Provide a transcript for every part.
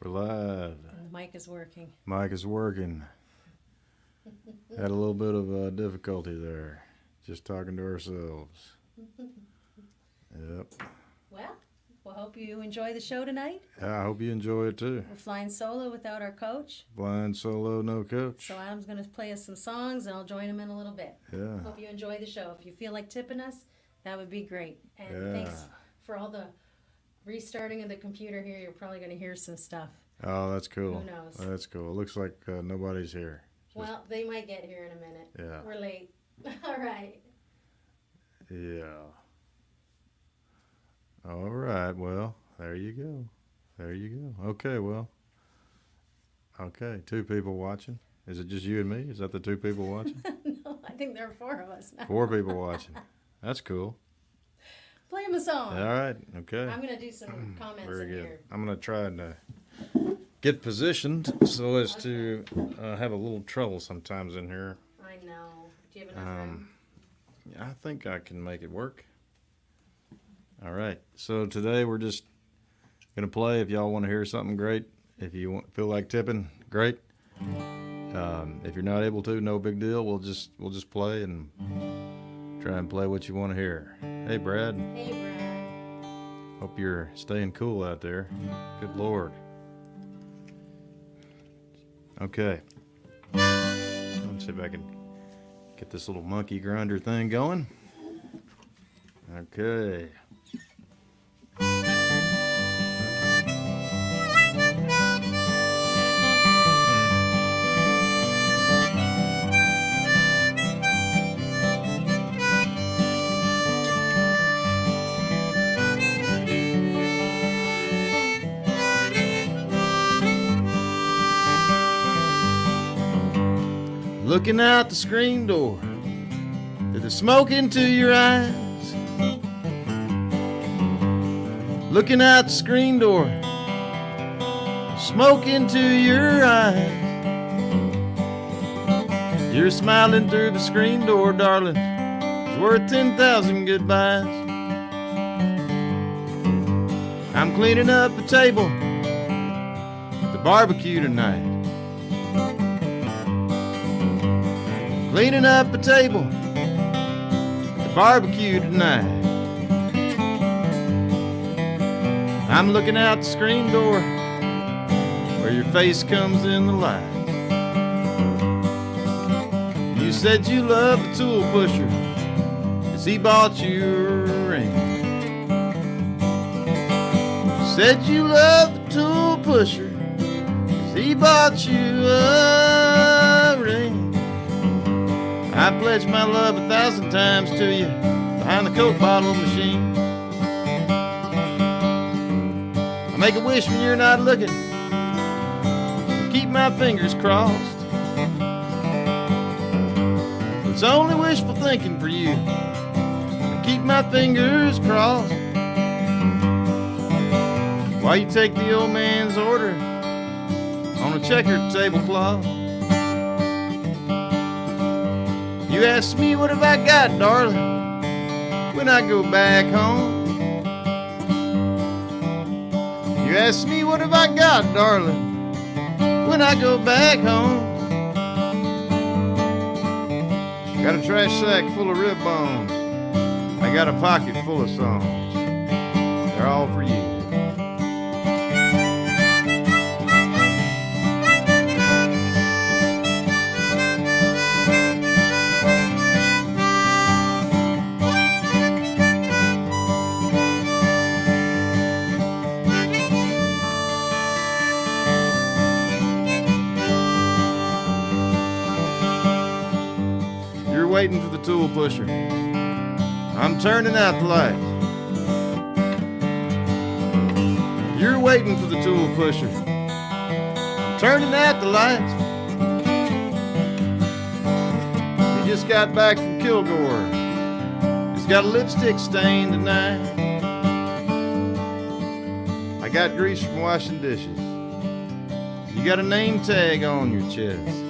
We're live. And the mic is working. Mic is working. Had a little bit of difficulty there. Just talking to ourselves. Yep. Well, hope you enjoy the show tonight. Yeah, I hope you enjoy it too. We're flying solo without our coach. Flying solo, no coach. So Adam's going to play us some songs, and I'll join him in a little bit. Yeah. Hope you enjoy the show. If you feel like tipping us, that would be great. And Yeah. thanks for all the restarting of the computer here. You're probably going to hear some stuff. Oh, that's cool. Who knows? That's cool. It looks like nobody's here. Well, they might get here in a minute. Yeah. We're late. All right. Yeah. All right. Well, there you go. There you go. Okay, well. Okay, 2 people watching. Is it just you and me? Is that the 2 people watching? No, I think there are 4 of us now. 4 people watching. That's cool. Play him a song. All right. Okay. I'm going to do some comments Very in good. here. I'm going to try and get positioned so as to have a little trouble sometimes in here. I know. Do you have enough room? I think I can make it work. All right. So today we're just going to play. If y'all want to hear something, great. If you feel like tipping, great. If you're not able to, no big deal. We'll just play and try and play what you want to hear. Hey, Brad. Hey, Brad. Hope you're staying cool out there. Good Lord. Okay. Let's see if I can get this little monkey grinder thing going. Okay. Looking out the screen door, through the smoke into your eyes. Looking out the screen door, smoke into your eyes. You're smiling through the screen door, darling. It's worth 10,000 goodbyes. I'm cleaning up the table at the barbecue tonight. Cleaning up a table at the barbecue tonight. I'm looking out the screen door where your face comes in the light. You said you loved the tool pusher 'cause he bought you a ring. You said you loved the tool pusher 'cause he bought you a ring. I pledge my love 1,000 times to you behind the Coke bottle machine. I make a wish when you're not looking, keep my fingers crossed. It's only wishful thinking for you, keep my fingers crossed. While you take the old man's order on a checkered tablecloth. You ask me what have I got, darling, when I go back home. You ask me what have I got, darling, when I go back home. Got a trash sack full of rib bones. I got a pocket full of songs. They're all for you. Waiting for the tool pusher. I'm turning out the lights. You're waiting for the tool pusher. I'm turning out the lights. He just got back from Kilgore. He's got a lipstick stain tonight. I got grease from washing dishes. You got a name tag on your chest.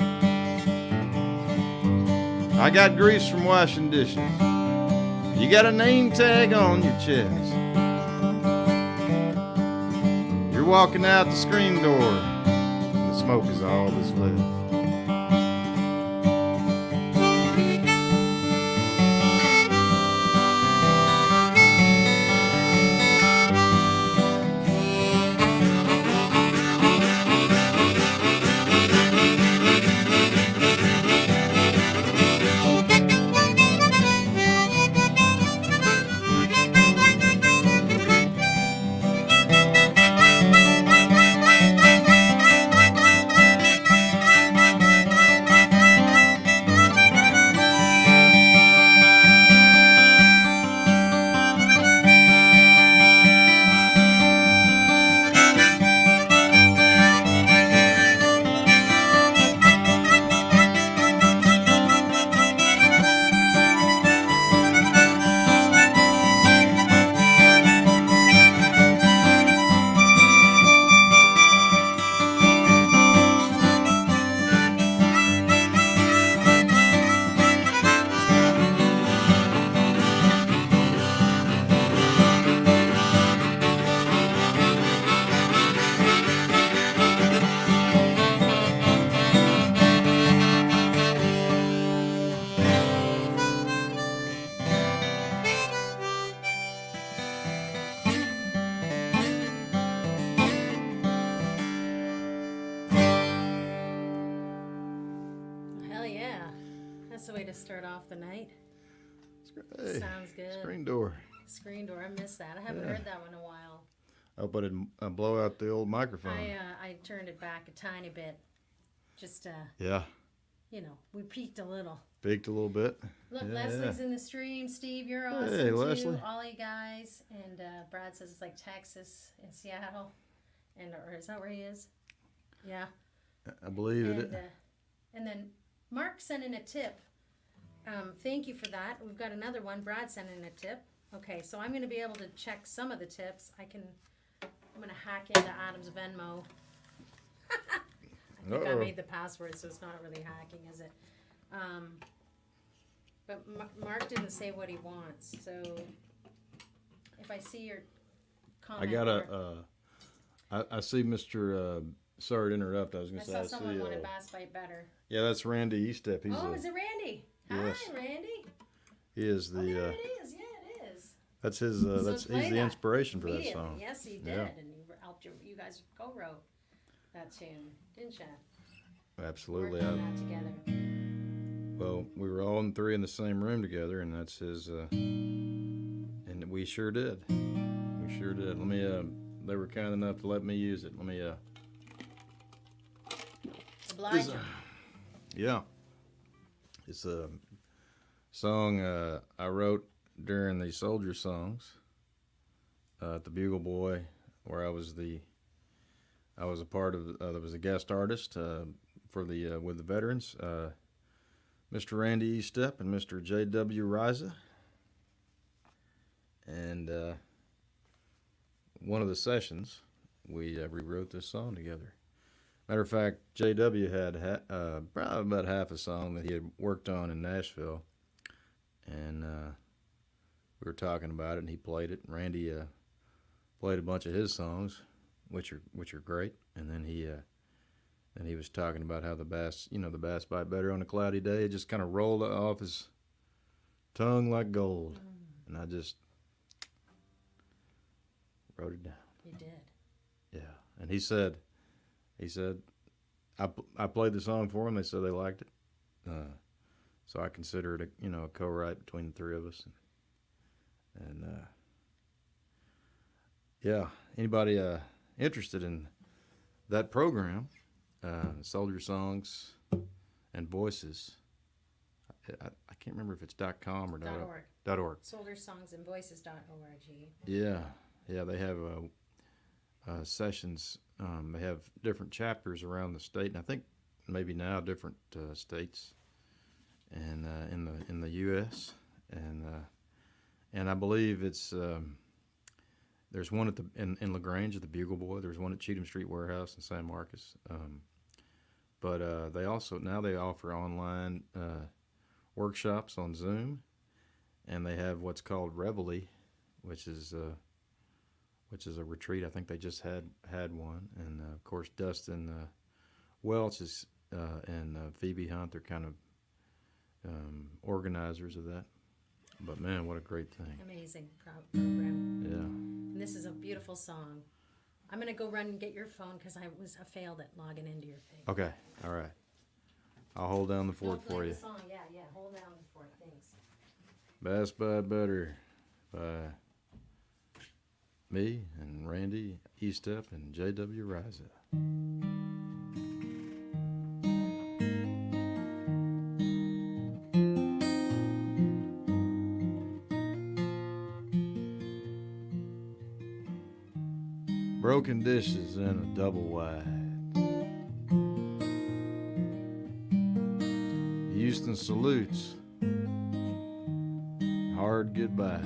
I got grease from washing dishes. You got a name tag on your chest. You're walking out the screen door. The smoke is all that's left. Hell yeah. That's the way to start off the night. Hey, Sounds good. Screen door. Screen door. I missed that. I haven't heard that one in a while. I hope I didn't blow out the old microphone. I turned it back a tiny bit. Just, Yeah, you know, we peaked a little. peaked a little bit. Look, Yeah, Leslie's yeah. in the stream. Steve, you're awesome Hey, too. Leslie. All you guys. And Brad says it's like Texas and Seattle. Or is that where he is? Yeah. I believe it. And then Mark sent in a tip. Thank you for that. We've got another one. Brad sent in a tip. Okay, so I'm going to be able to check some of the tips. I'm going to hack into Adam's Venmo. I think I made the password, so it's not really hacking, is it? But Mark didn't say what he wants, so if I see your comment, I got I see Mr. Sorry to interrupt. I was going I to say saw I someone see. wanted Bass Bite Better. Yeah, that's Randy Estep. He's Oh, is it Randy? Yes. Hi, Randy. he is Oh, there the. it is. Yeah, it is. That's his. So That's play he's the that inspiration for that immediately. song. Yes, he did, Yeah. and you guys co-wrote that tune, didn't you? Absolutely. Worked on that together. Well, we were all three in the same room together, and that's his. And we sure did. We sure did. Let me. They were kind enough to let me use it. Let me. Oblige him. Yeah. It's a song I wrote during the Soldier Songs at the Bugle Boy, where I was a part of. There was a guest artist for the with the veterans, Mr. Randy Estep and Mr. J.W. Riza, and one of the sessions we rewrote this song together. Matter of fact, J.W. had probably about half a song that he had worked on in Nashville, and we were talking about it, and he played it. And Randy played a bunch of his songs, which are great, and then he was talking about how the bass bite better on a cloudy day. It just kind of rolled off his tongue like gold, and I just wrote it down. You did. Yeah, and he said, I played the song for him. They said they liked it, so I consider it a co-write between the three of us. And yeah, anybody interested in that program, Soldier Songs and Voices? I can't remember if it's .com or .org. .org. SoldierSongsAndVoices.org. Yeah, they have sessions. They have different chapters around the state, and I think maybe now different states, and in the U.S. and I believe it's there's one in LaGrange at the Bugle Boy. There's one at Cheatham Street Warehouse in San Marcos. But they offer online workshops on Zoom, and they have what's called Reveille, which is which is a retreat. I think they just had one, and of course Dustin Welch is and Phoebe Hunt. They're kind of organizers of that. But man, what a great thing! Amazing program. Yeah. And this is a beautiful song. I'm gonna go run and get your phone because I failed at logging into your page. Okay. All right. I'll hold down the fort for you. The song. Yeah, hold down the fort. Thanks. Best Bad Better by me and Randy Eastep and J.W. Riza. Broken dishes in a double wide. Houston salutes. Hard goodbyes.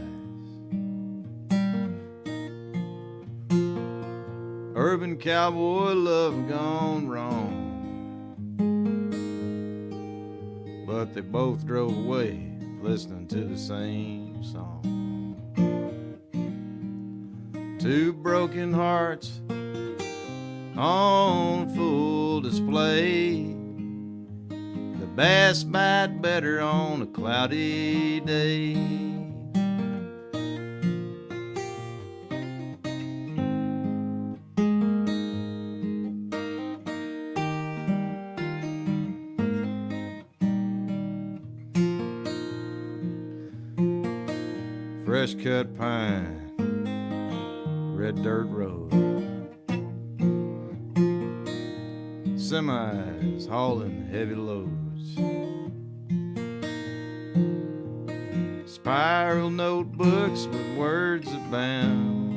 Urban cowboy love gone wrong. But they both drove away listening to the same song. Two broken hearts on full display. The bass bite better on a cloudy day. Fresh cut pine, red dirt road, semis hauling heavy loads, spiral notebooks with words abound.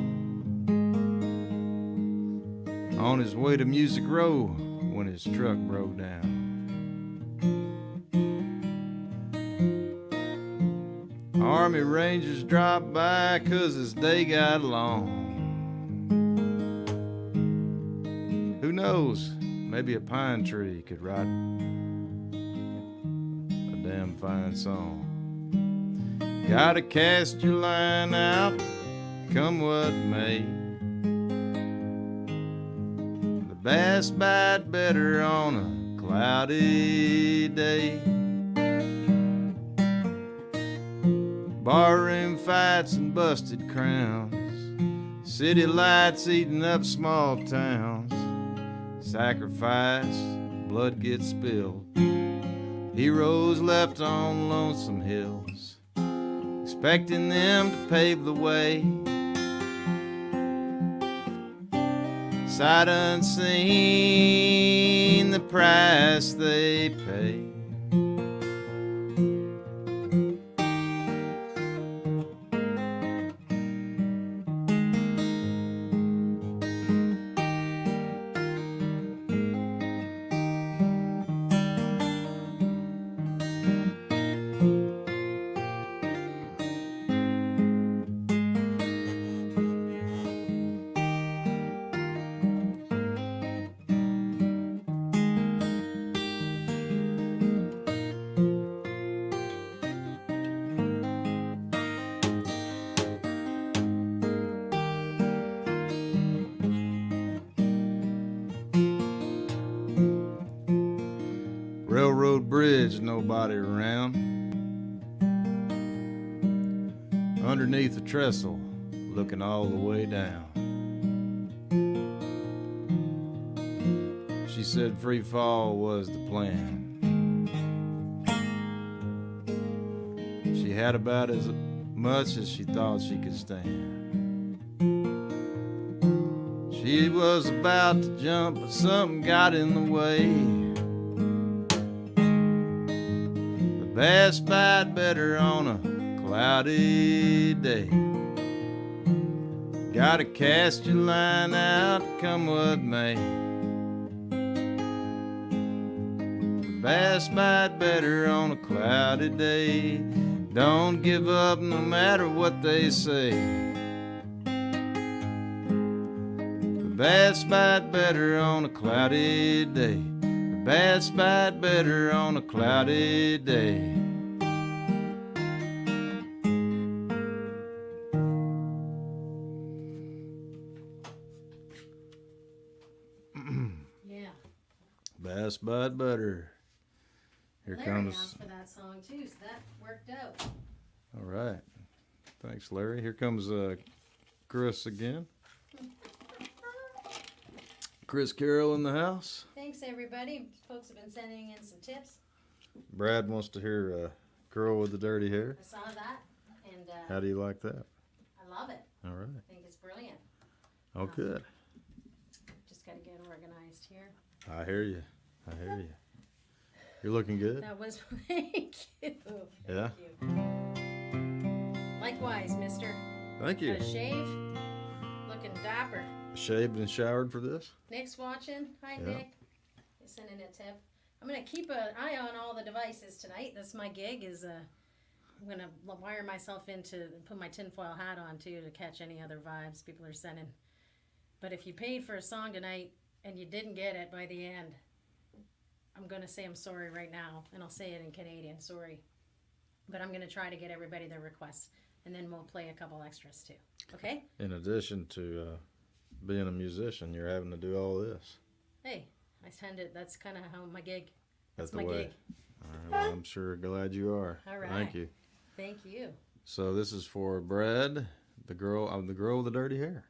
On his way to Music Row when his truck broke down. Army Rangers dropped by 'cause his day got long. Who knows, maybe a pine tree could write a damn fine song. Gotta cast your line out, come what may. The bass bite better on a cloudy day. Barroom fights and busted crowns, city lights eating up small towns. Sacrifice, blood gets spilled, heroes left on lonesome hills, expecting them to pave the way. Sight unseen, the price they pay. Railroad bridge, nobody around. Underneath the trestle, looking all the way down. She said free fall was the plan. She had about as much as she thought she could stand. She was about to jump, but something got in the way. Bass bite better on a cloudy day. Gotta cast your line out, come what may. Bass bite better on a cloudy day. Don't give up no matter what they say. Bass bite better on a cloudy day. Bass bite better on a cloudy day. Bass Bud Butter. Here Larry comes. asked for that song too, so that worked out. All right. Thanks, Larry. Here comes Chris again. Chris Carroll in the house. Thanks, everybody. Folks have been sending in some tips. Brad wants to hear Girl with the Dirty Hair. I saw that, and How do you like that? I love it. All right. I think it's brilliant. Oh, good. Just got to get organized here. I hear you. I hear you. You're looking good. That was thank you. Yeah. Thank you. Likewise, mister. Thank you. Got a shave. Looking dapper. Shaved and showered for this? Nick's watching. Hi, Yeah. Nick. He's sending a tip. I'm going to keep an eye on all the devices tonight. That's my gig is I'm going to wire myself in to put my tinfoil hat on, too, to catch any other vibes people are sending. But if you paid for a song tonight and you didn't get it by the end, I'm going to say I'm sorry right now, and I'll say it in Canadian, sorry. But I'm going to try to get everybody their requests, and then we'll play a couple extras, too. Okay? In addition to being a musician, you're having to do all this. Hey, I tend to, that's kind of how my gig. That's my the way. gig. All right, well, I'm sure glad you are. All right. Thank you. Thank you. So this is for Brad, the girl with the dirty hair.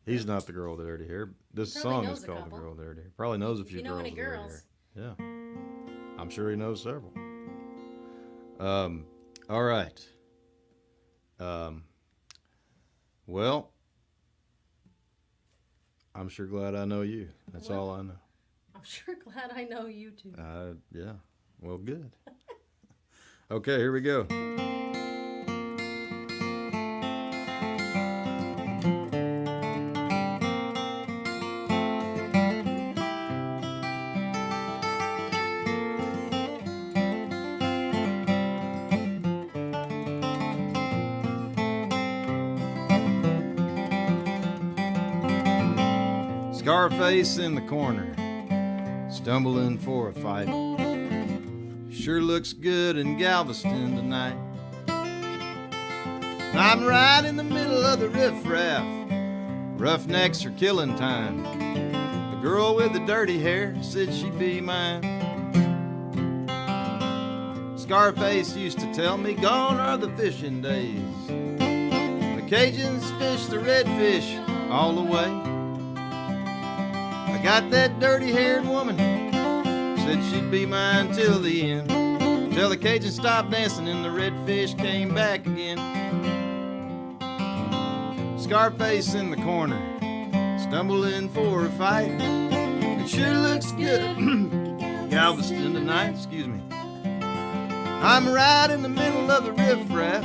He's not the girl with the dirty hair. This Probably song knows is a called The couple. Girl with the Dirty Hair. Probably knows a few you know girls any with dirty girls? hair. Yeah. I'm sure he knows several. All right. Well, I'm sure glad I know you. That's Well, all I know. I'm sure glad I know you too. Yeah. Well, good. Okay, here we go. Scarface in the corner, stumbling for a fight. Sure looks good in Galveston tonight. I'm right in the middle of the riffraff. Roughnecks are killing time. The girl with the dirty hair said she'd be mine. Scarface used to tell me, gone are the fishing days. The Cajuns fish the redfish all the way. I got that dirty-haired woman, said she'd be mine till the end. Till the Cajuns stopped dancing and the redfish came back again. Scarface in the corner, stumbling for a fight. It sure looks good at Galveston tonight, excuse me. I'm right in the middle of the riffraff.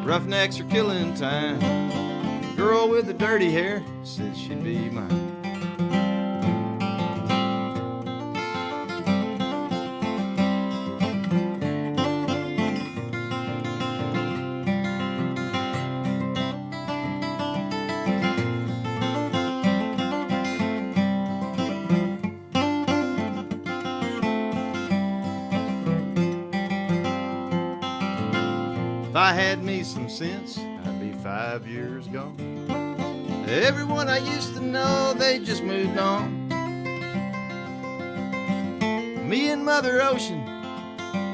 Roughnecks are killing time. The girl with the dirty hair said she'd be mine. If I had me some sense, I'd be 5 years gone. Everyone I used to know, they just moved on. Me and Mother Ocean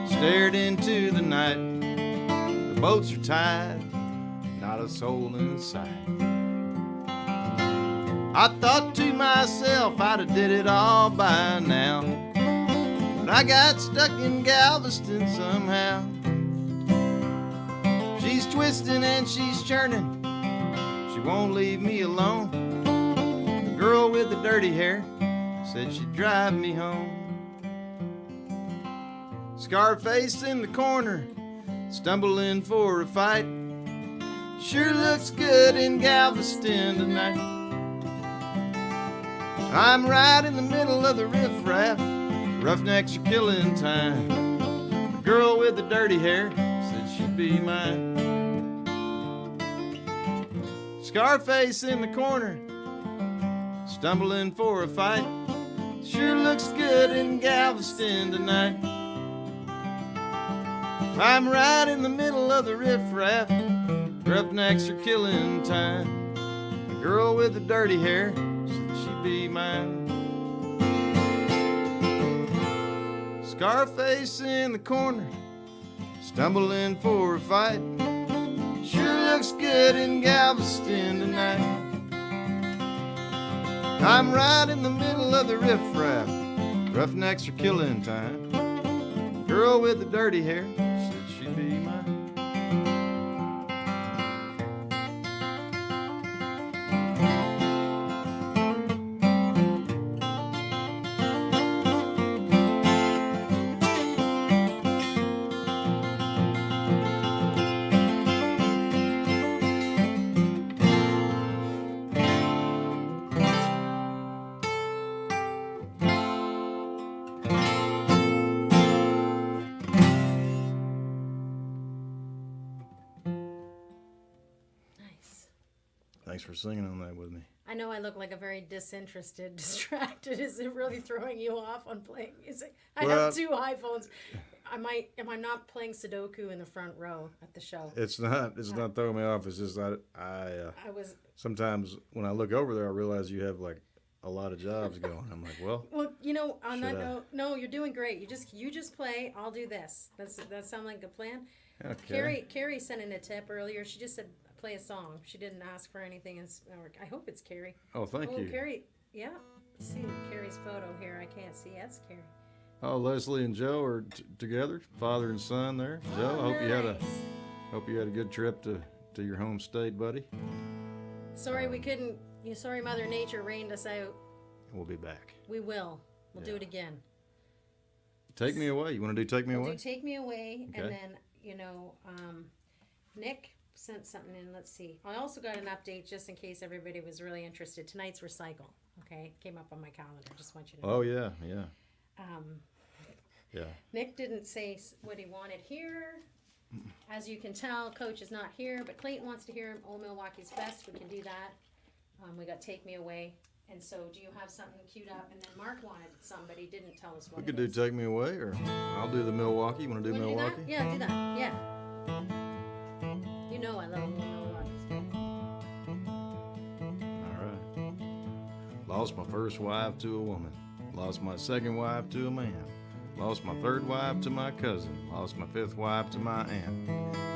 stared into the night. The boats are tied, not a soul in sight. I thought to myself I'd have did it all by now, but I got stuck in Galveston somehow. She's twisting and she's churning, she won't leave me alone. The girl with the dirty hair said she'd drive me home. Scarface in the corner, stumbling for a fight. Sure looks good in Galveston tonight. I'm right in the middle of the riffraff. Roughnecks are killing time. The girl with the dirty hair said she'd be mine. Scarface in the corner, stumbling for a fight. Sure looks good in Galveston tonight. I'm right in the middle of the riffraff. Roughnecks are killing time. The girl with the dirty hair said she'd be mine. Scarface in the corner, stumbling for a fight. Sure looks good in Galveston tonight. I'm right in the middle of the riffraff. Roughnecks are killing time. Girl with the dirty hair said she'd be mine. Thanks for singing on that with me. I know I look like a very disinterested, distracted. Is it really throwing you off on playing music? I have 2 iPhones. Am I not playing Sudoku in the front row at the show? It's not throwing me off. It's just I was sometimes when I look over there, I realize you have like a lot of jobs going. I'm like, well, you know, on that note, no, you're doing great. You just play. I'll do this. That sound like a plan? Okay. Carrie sent in a tip earlier. She just said play a song. She didn't ask for anything. I hope it's Carrie. Oh, thank you. Carrie, yeah. See Carrie's photo here. I can't see. That's Carrie. Oh, Leslie and Joe are together, father and son there. Joe, I hope you had a good trip to your home state, buddy. Sorry we couldn't. Sorry, Mother Nature rained us out. We'll be back. We will. We'll do it again. Take me away. You want to do Take Me Away? Do Take Me Away, okay. And then Nick sent something in. Let's see. I also got an update just in case everybody was really interested. Tonight's recycle. Okay, it came up on my calendar. Just want you to know. Oh yeah. Yeah. Nick didn't say what he wanted here. As you can tell, Coach is not here, but Clayton wants to hear Old Milwaukee's Best. We can do that. We got Take Me Away. And so, do you have something queued up? And then Mark wanted some, but he didn't tell us what. We could do Take Me Away, or I'll do the Milwaukee. You want to do Milwaukee? Do that? Yeah, do that. Yeah. You know I love Milwaukee's. All right. Lost my first wife to a woman. Lost my second wife to a man. Lost my third wife to my cousin. Lost my fifth wife to my aunt.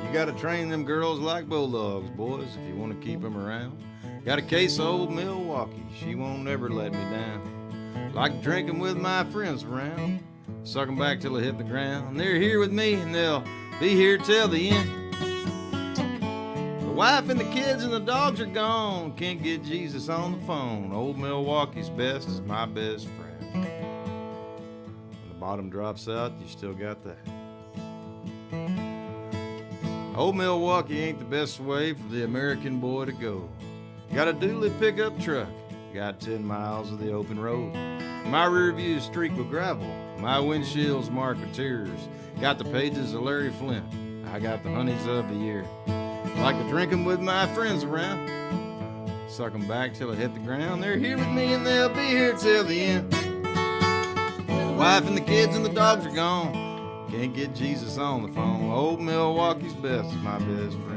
You gotta train them girls like bulldogs, boys, if you want to keep them around. Got a case of Old Milwaukee, she won't never let me down. Like drinking with my friends around, suck 'em back till I hit the ground. They're here with me and they'll be here till the end. The wife and the kids and the dogs are gone, can't get Jesus on the phone. Old Milwaukee's Best is my best friend. When the bottom drops out, you still got that. Old Milwaukee ain't the best way for the American boy to go. Got a dually pickup truck, got 10 miles of the open road. My rear view streaked with gravel, my windshield's marked with tears. Got the pages of Larry Flint, I got the honeys of the year. Like to drink 'em with my friends around, suck 'em back till I hit the ground. They're here with me and they'll be here till the end. The wife and the kids and the dogs are gone, can't get Jesus on the phone. Old Milwaukee's Best is my best friend.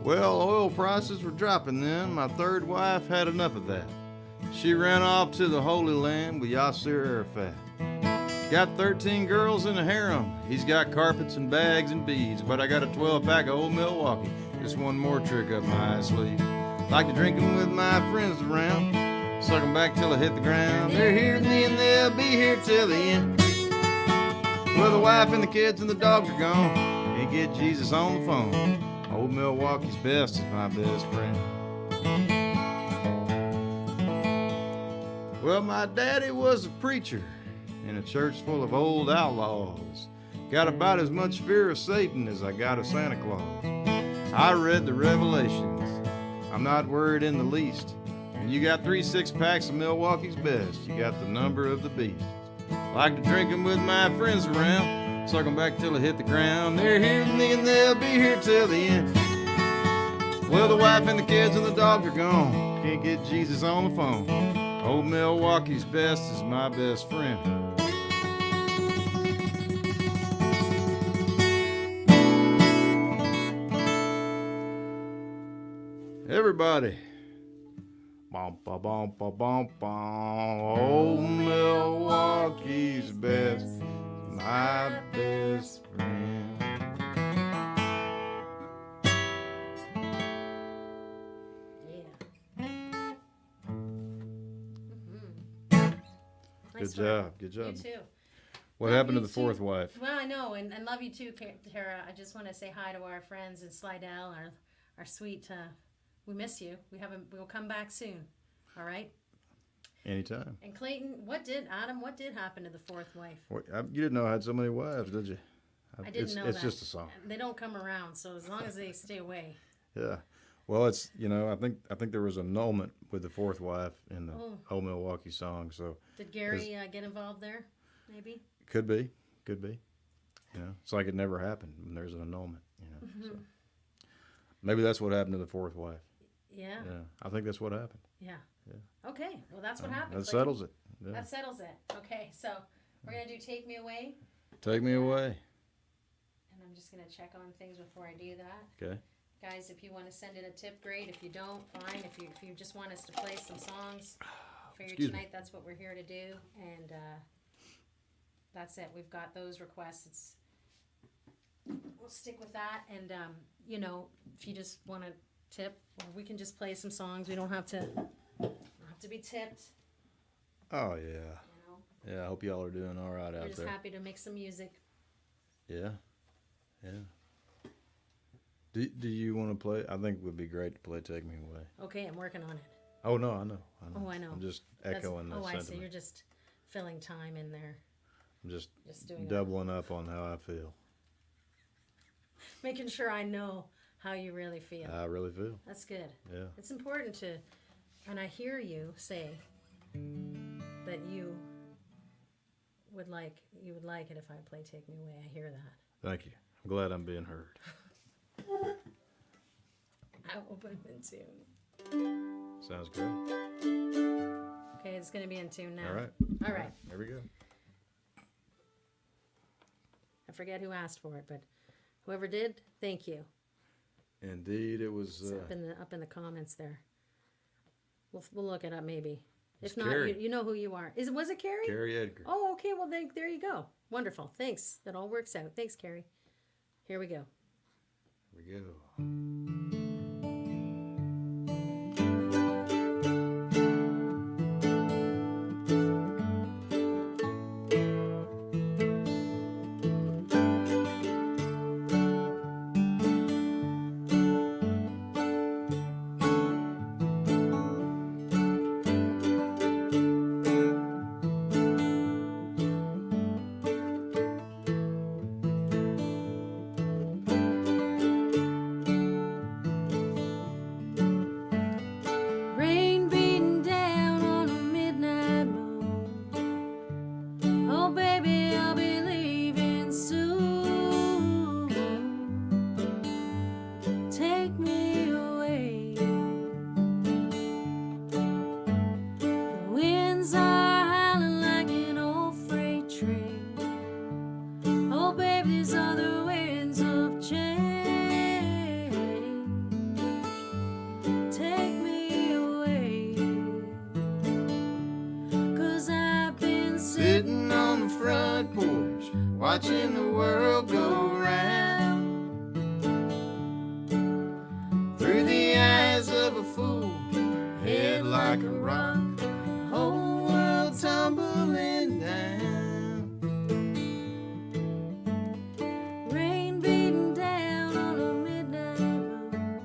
Well, oil prices were dropping then. My third wife had enough of that. She ran off to the Holy Land with Yasser Arafat. Got 13 girls in a harem. He's got carpets and bags and beads, but I got a 12-pack of Old Milwaukee. Just one more trick up my sleeve. Like to drink 'em with my friends around, suck 'em back till I hit the ground. They're here with me and they'll be here till the end. Well, the wife and the kids and the dogs are gone, can't get Jesus on the phone. Old Milwaukee's Best is my best friend. Well, my daddy was a preacher in a church full of old outlaws. Got about as much fear of Satan as I got of Santa Claus. I read the Revelations, I'm not worried in the least. When you got 3 6-packs of Milwaukee's Best, you got the number of the beast. Like to drink 'em with my friends around, suck 'em back till I hit the ground. They're here with me and they'll be here till the end. Well, the wife and the kids and the dogs are gone, can't get Jesus on the phone. Old Milwaukee's best is my best friend. Everybody. Bom, ba, bom, ba, bom, bom. Old Milwaukee's best, my best friend. Yeah. Good job. Good job. You too. What Love happened to you the fourth too. wife? Well, I know, and love you too, Tara. I just want to say hi to our friends in Slidell, our sweet. We miss you. We'll come back soon. All right. Anytime. And Clayton, what did happen to the fourth wife? You didn't know I had so many wives, did you? I didn't know that. It's just a song. They don't come around, so as long as they stay away. Yeah. Well, it's I think there was annulment with the fourth wife in the Old Milwaukee song. So did Gary get involved there? Maybe. Could be. It's like it never happened when there's an annulment. So maybe that's what happened to the fourth wife. Yeah. Yeah. I think that's what happened. Yeah. Okay. Well, that's what happened. That settles it. Yeah. That settles it. Okay. So we're gonna do "Take Me Away." Take me away. And I'm just gonna check on things before I do that. Okay. Guys, if you want to send in a tip, great. If you don't, fine. If you just want us to play some songs for you tonight, that's what we're here to do. And that's it. We've got those requests. We'll stick with that. And if you just want to tip, or we can just play some songs. We don't have to be tipped. Oh yeah. Yeah. I hope y'all are doing all right out there. We're just happy to make some music. Yeah. Yeah. Do you want to play? I think it would be great to play "Take Me Away." Okay, I'm working on it. Oh no, I know. Oh, I know. I'm just echoing that sentiment. I see. You're just filling time in there. I'm just doing doubling up on how I feel. Making sure I know how you really feel. I really feel. That's good. Yeah. It's important to, and I hear you say that you would like it if I play "Take Me Away." I hear that. Thank you. I'm glad I'm being heard. I will put it in tune. Sounds great. Okay, it's going to be in tune now. All right. There we go. I forget who asked for it, but whoever did, thank you. Indeed, it was. It's up in the comments there. We'll look it up maybe. If not, Carrie. you know who you are. Was it Carrie? Carrie Edgar. Oh, okay. Well, there you go. Wonderful. Thanks. That all works out. Thanks, Carrie. Here we go. Here we go. Sitting on the front porch, watching the world go round. Through the eyes of a fool, head like a rock, whole world tumbling down. Rain beating down on a midnight moon.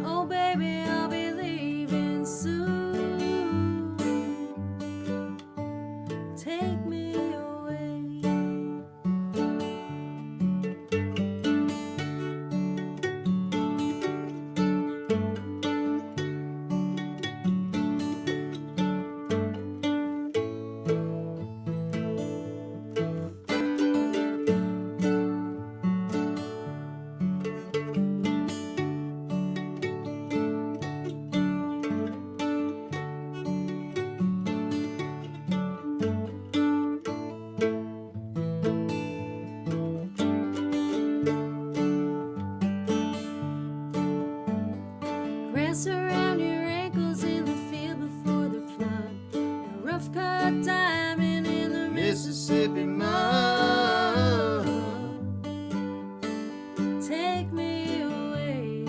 Oh, baby, I'll be leaving soon. Take me away. Ice around your ankles in the field before the flood. A rough cut diamond in the Mississippi mud. Take me away.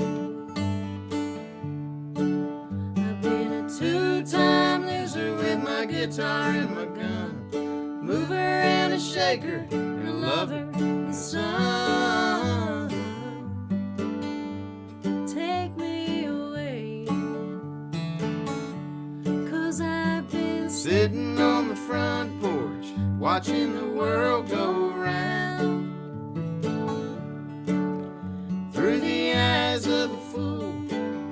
I've been a two-time loser with my guitar and my gun. Mover and a shaker, and a lover in the sun. Take me away. 'Cause I've been Sitting on the front porch, watching the world go round. Through the eyes of a fool,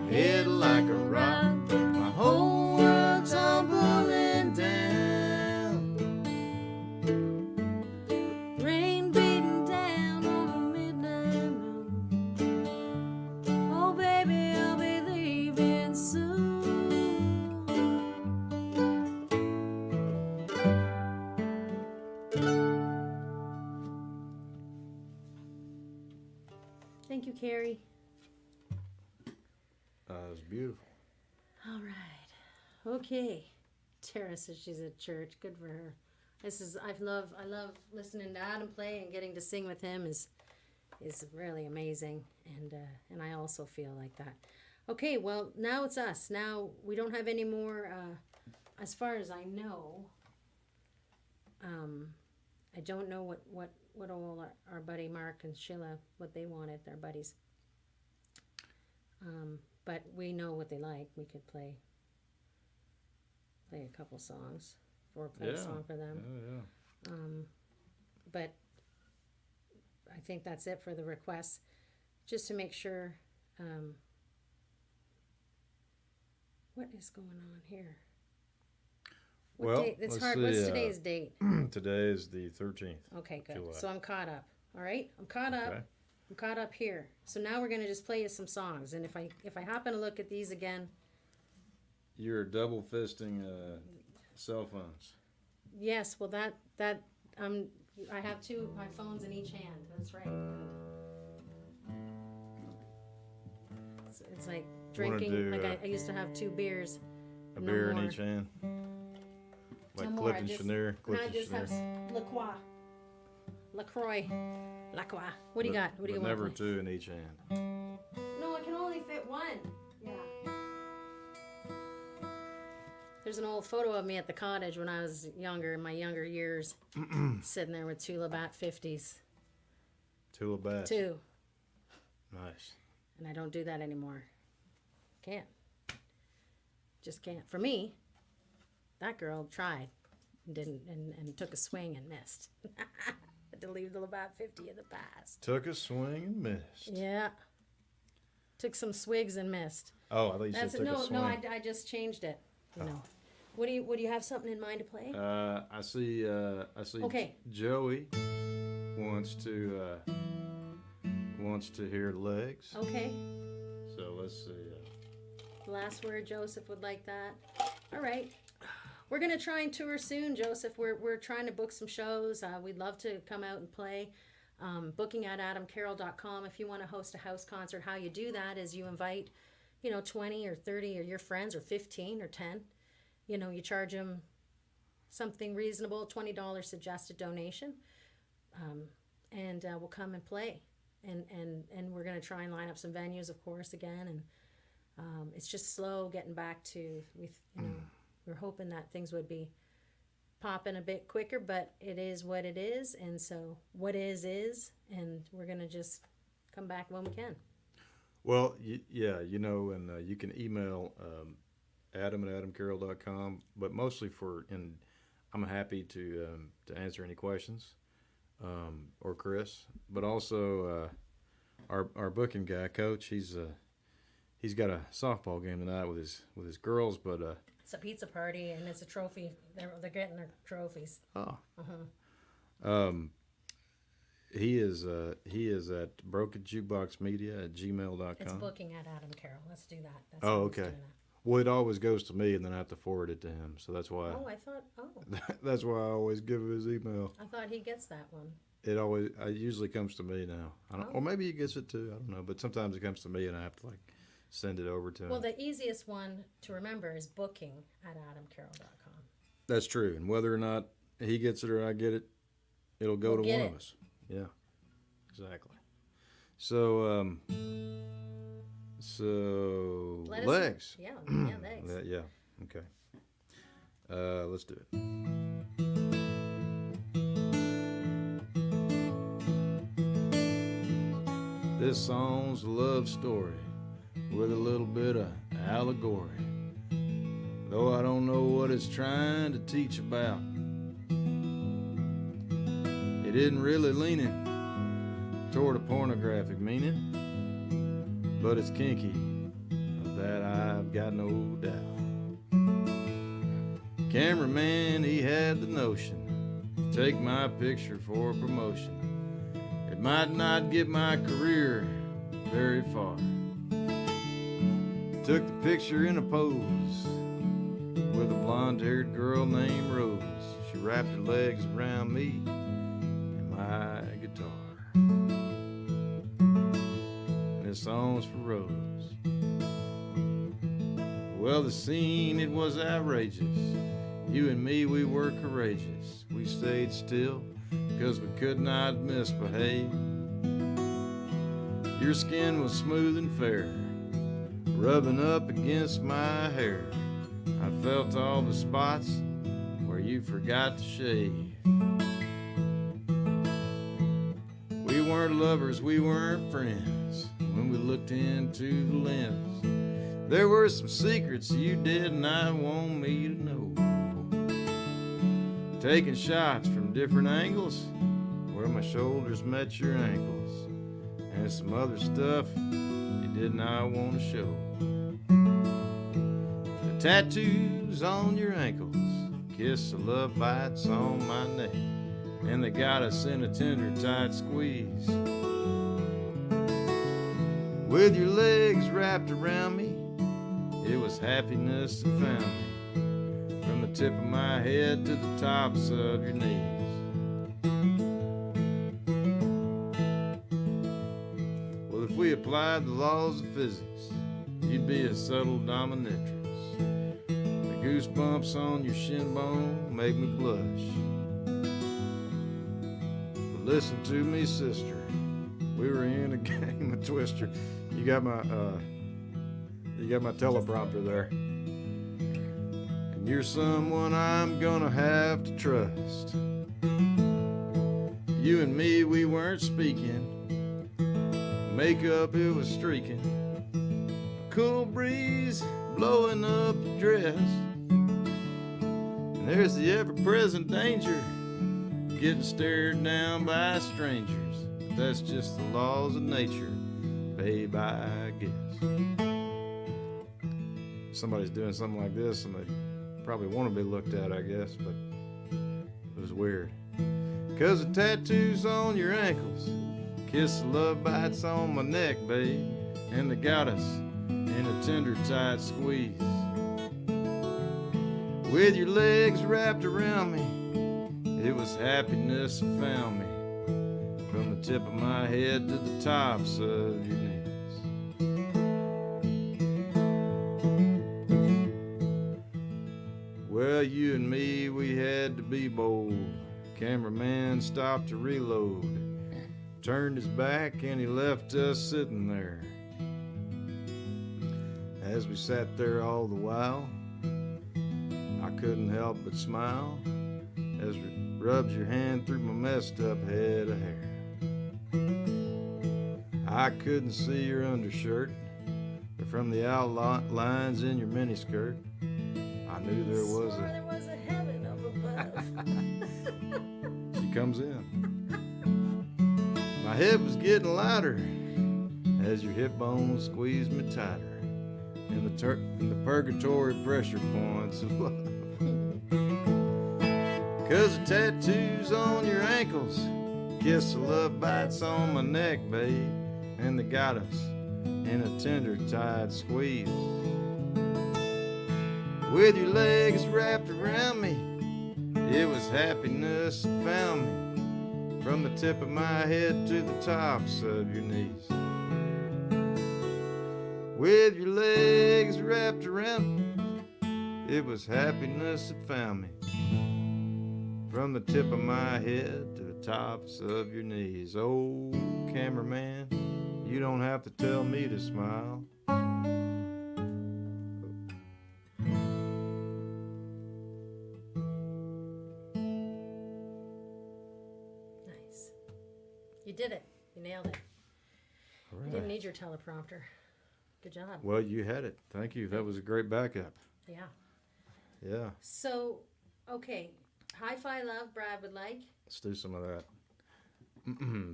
head like a rock, my whole world tumbling down. rain beating down on a midnight moon. Oh baby, I'll be leaving soon. Thank you, Carrie. It's beautiful. All right. Okay. Tara says she's at church. Good for her. I love listening to Adam play, and getting to sing with him is really amazing, and I also feel like that. Okay, well, now it's us. Now we don't have any more as far as I know. I don't know what all our buddy Mark and Sheila, what they wanted, their buddies. But we know what they like. We could play a couple songs, play a song for them. Yeah. But I think that's it for the requests. Just to make sure, what is going on here? Well, date? It's let's hard. see, What's today's date? Today is the 13th. Okay, good. July. So I'm caught up. All right, I'm caught up. Okay. I'm caught up here. So now we're gonna just play you some songs, and if I happen to look at these again, You're double fisting cell phones. yes. Well, that I have my phones in each hand. That's right. It's like drinking. do, I used to have 2 beers. A No beer in more. each hand. Like No more. Clifton Chenier. Now I Clifton just have Chenier. LaCroix. What do you got? What do you But want? never 2 in each hand. No, I can only fit 1. Yeah. There's an old photo of me at the cottage when I was younger, in my younger years, sitting there with 2 Labatt 50s. 2 Labatt. 2. Nice. And I don't do that anymore. Can't. Just can't. For me, that girl tried and didn't and took a swing and missed. Had to leave the Labatt 50 in the past. Took a swing and missed. Yeah. Took some swigs and missed. Oh, I thought you said took a swing. No, I just changed it. You know. What do you have something in mind to play? I see. Okay. Joey wants to hear Legs. Okay. So let's see. Last word, Joseph would like that. All right. We're going to try and tour soon, Joseph. We're trying to book some shows. We'd love to come out and play. Booking at adamcarroll.com. If you want to host a house concert, how you do that is you invite, 20 or 30 or your friends, or 15 or 10. You charge them something reasonable, $20 suggested donation. And we'll come and play. And we're going to try and line up some venues, of course, again. And it's just slow getting back to, we're hoping that things would be popping a bit quicker, but it is what it is. And so what is, and we're going to just come back when we can. Well, and you can email Adam at adamcarroll.com, but mostly and I'm happy to answer any questions, or Chris, but also our booking guy, Coach. He's got a softball game tonight with his girls, but It's a pizza party and it's a trophy. They're getting their trophies. oh, he is at brokenjukeboxmedia@gmail.com. It's booking at Adam Carroll. Let's do that. That's Oh, how he's okay. doing that. Well, it always goes to me, and then I have to forward it to him. So that's why. Oh, I thought. That's why I always give him his email. I thought he gets that one. It usually comes to me now. Oh. Or maybe he gets it too. I don't know. But sometimes it comes to me, and I have to send it over to him. Well, the easiest one to remember is booking@adamcarroll.com. That's true. And whether or not he gets it or I get it, it'll go to one of us. Yeah, exactly. So, legs. Yeah, legs. Yeah. Okay. Let's do it. This song's a love story with a little bit of allegory. Though I don't know what it's trying to teach about, it isn't really leaning toward a pornographic meaning, but it's kinky, of that I've got no doubt. Cameraman, he had the notion to take my picture for promotion. It might not get my career very far. Took the picture in a pose with a blonde-haired girl named Rose. She wrapped her legs around me and my guitar. And this song's for Rose. Well, the scene, it was outrageous. You and me, we were courageous. We stayed still because we could not misbehave. Your skin was smooth and fair, rubbing up against my hair. I felt all the spots where you forgot to shave. We weren't lovers, we weren't friends. When we looked into the lens, there were some secrets you did not want me to know. Taking shots from different angles where my shoulders met your ankles, and some other stuff you did not want to show. The tattoos on your ankles, kiss of love bites on my neck, and they got us in a tender, tight squeeze. With your legs wrapped around me, it was happiness that found me. From the tip of my head to the tops of your knees. Well, if we applied the laws of physics, you'd be a subtle dominatrix. The goosebumps on your shin bone make me blush. But listen to me, sister, we were in a game of Twister. You got my teleprompter there. You're someone I'm gonna have to trust. You and me, we weren't speaking. Makeup, it was streaking. A cool breeze blowing up the dress. And there's the ever-present danger of getting stared down by strangers. But that's just the laws of nature, babe, I guess. Somebody's doing something like this and they probably want to be looked at, I guess, but it was weird. 'Cause the tattoos on your ankles, kiss of love bites on my neck, babe, and they got us in a tender, tight squeeze. With your legs wrapped around me, it was happiness that found me. From the tip of my head to the tops of your knees. Well, you and me, we had to be bold. Cameraman stopped to reload, turned his back, and he left us sitting there. As we sat there all the while, I couldn't help but smile as we rubbed your hand through my messed up head of hair. I couldn't see your undershirt, but from the outlines in your miniskirt, I knew there was a heaven up above. She comes in. My head was getting lighter as your hip bones squeezed me tighter in the purgatory pressure points of love. 'Cause the tattoos on your ankles, kiss of love bites on my neck, babe, and they got us in a tender, tight squeeze. With your legs wrapped around me, it was happiness that found me. From the tip of my head to the tops of your knees. with your legs wrapped around me. It was happiness that found me, from the tip of my head to the tops of your knees. Oh, cameraman, you don't have to tell me to smile. Nice. You did it. You nailed it. All You right. didn't need your teleprompter. Good job. Well, you had it. Thank you. That was a great backup. Yeah. Yeah. So, okay. Hi-Fi Love, Brad would like. Let's do some of that.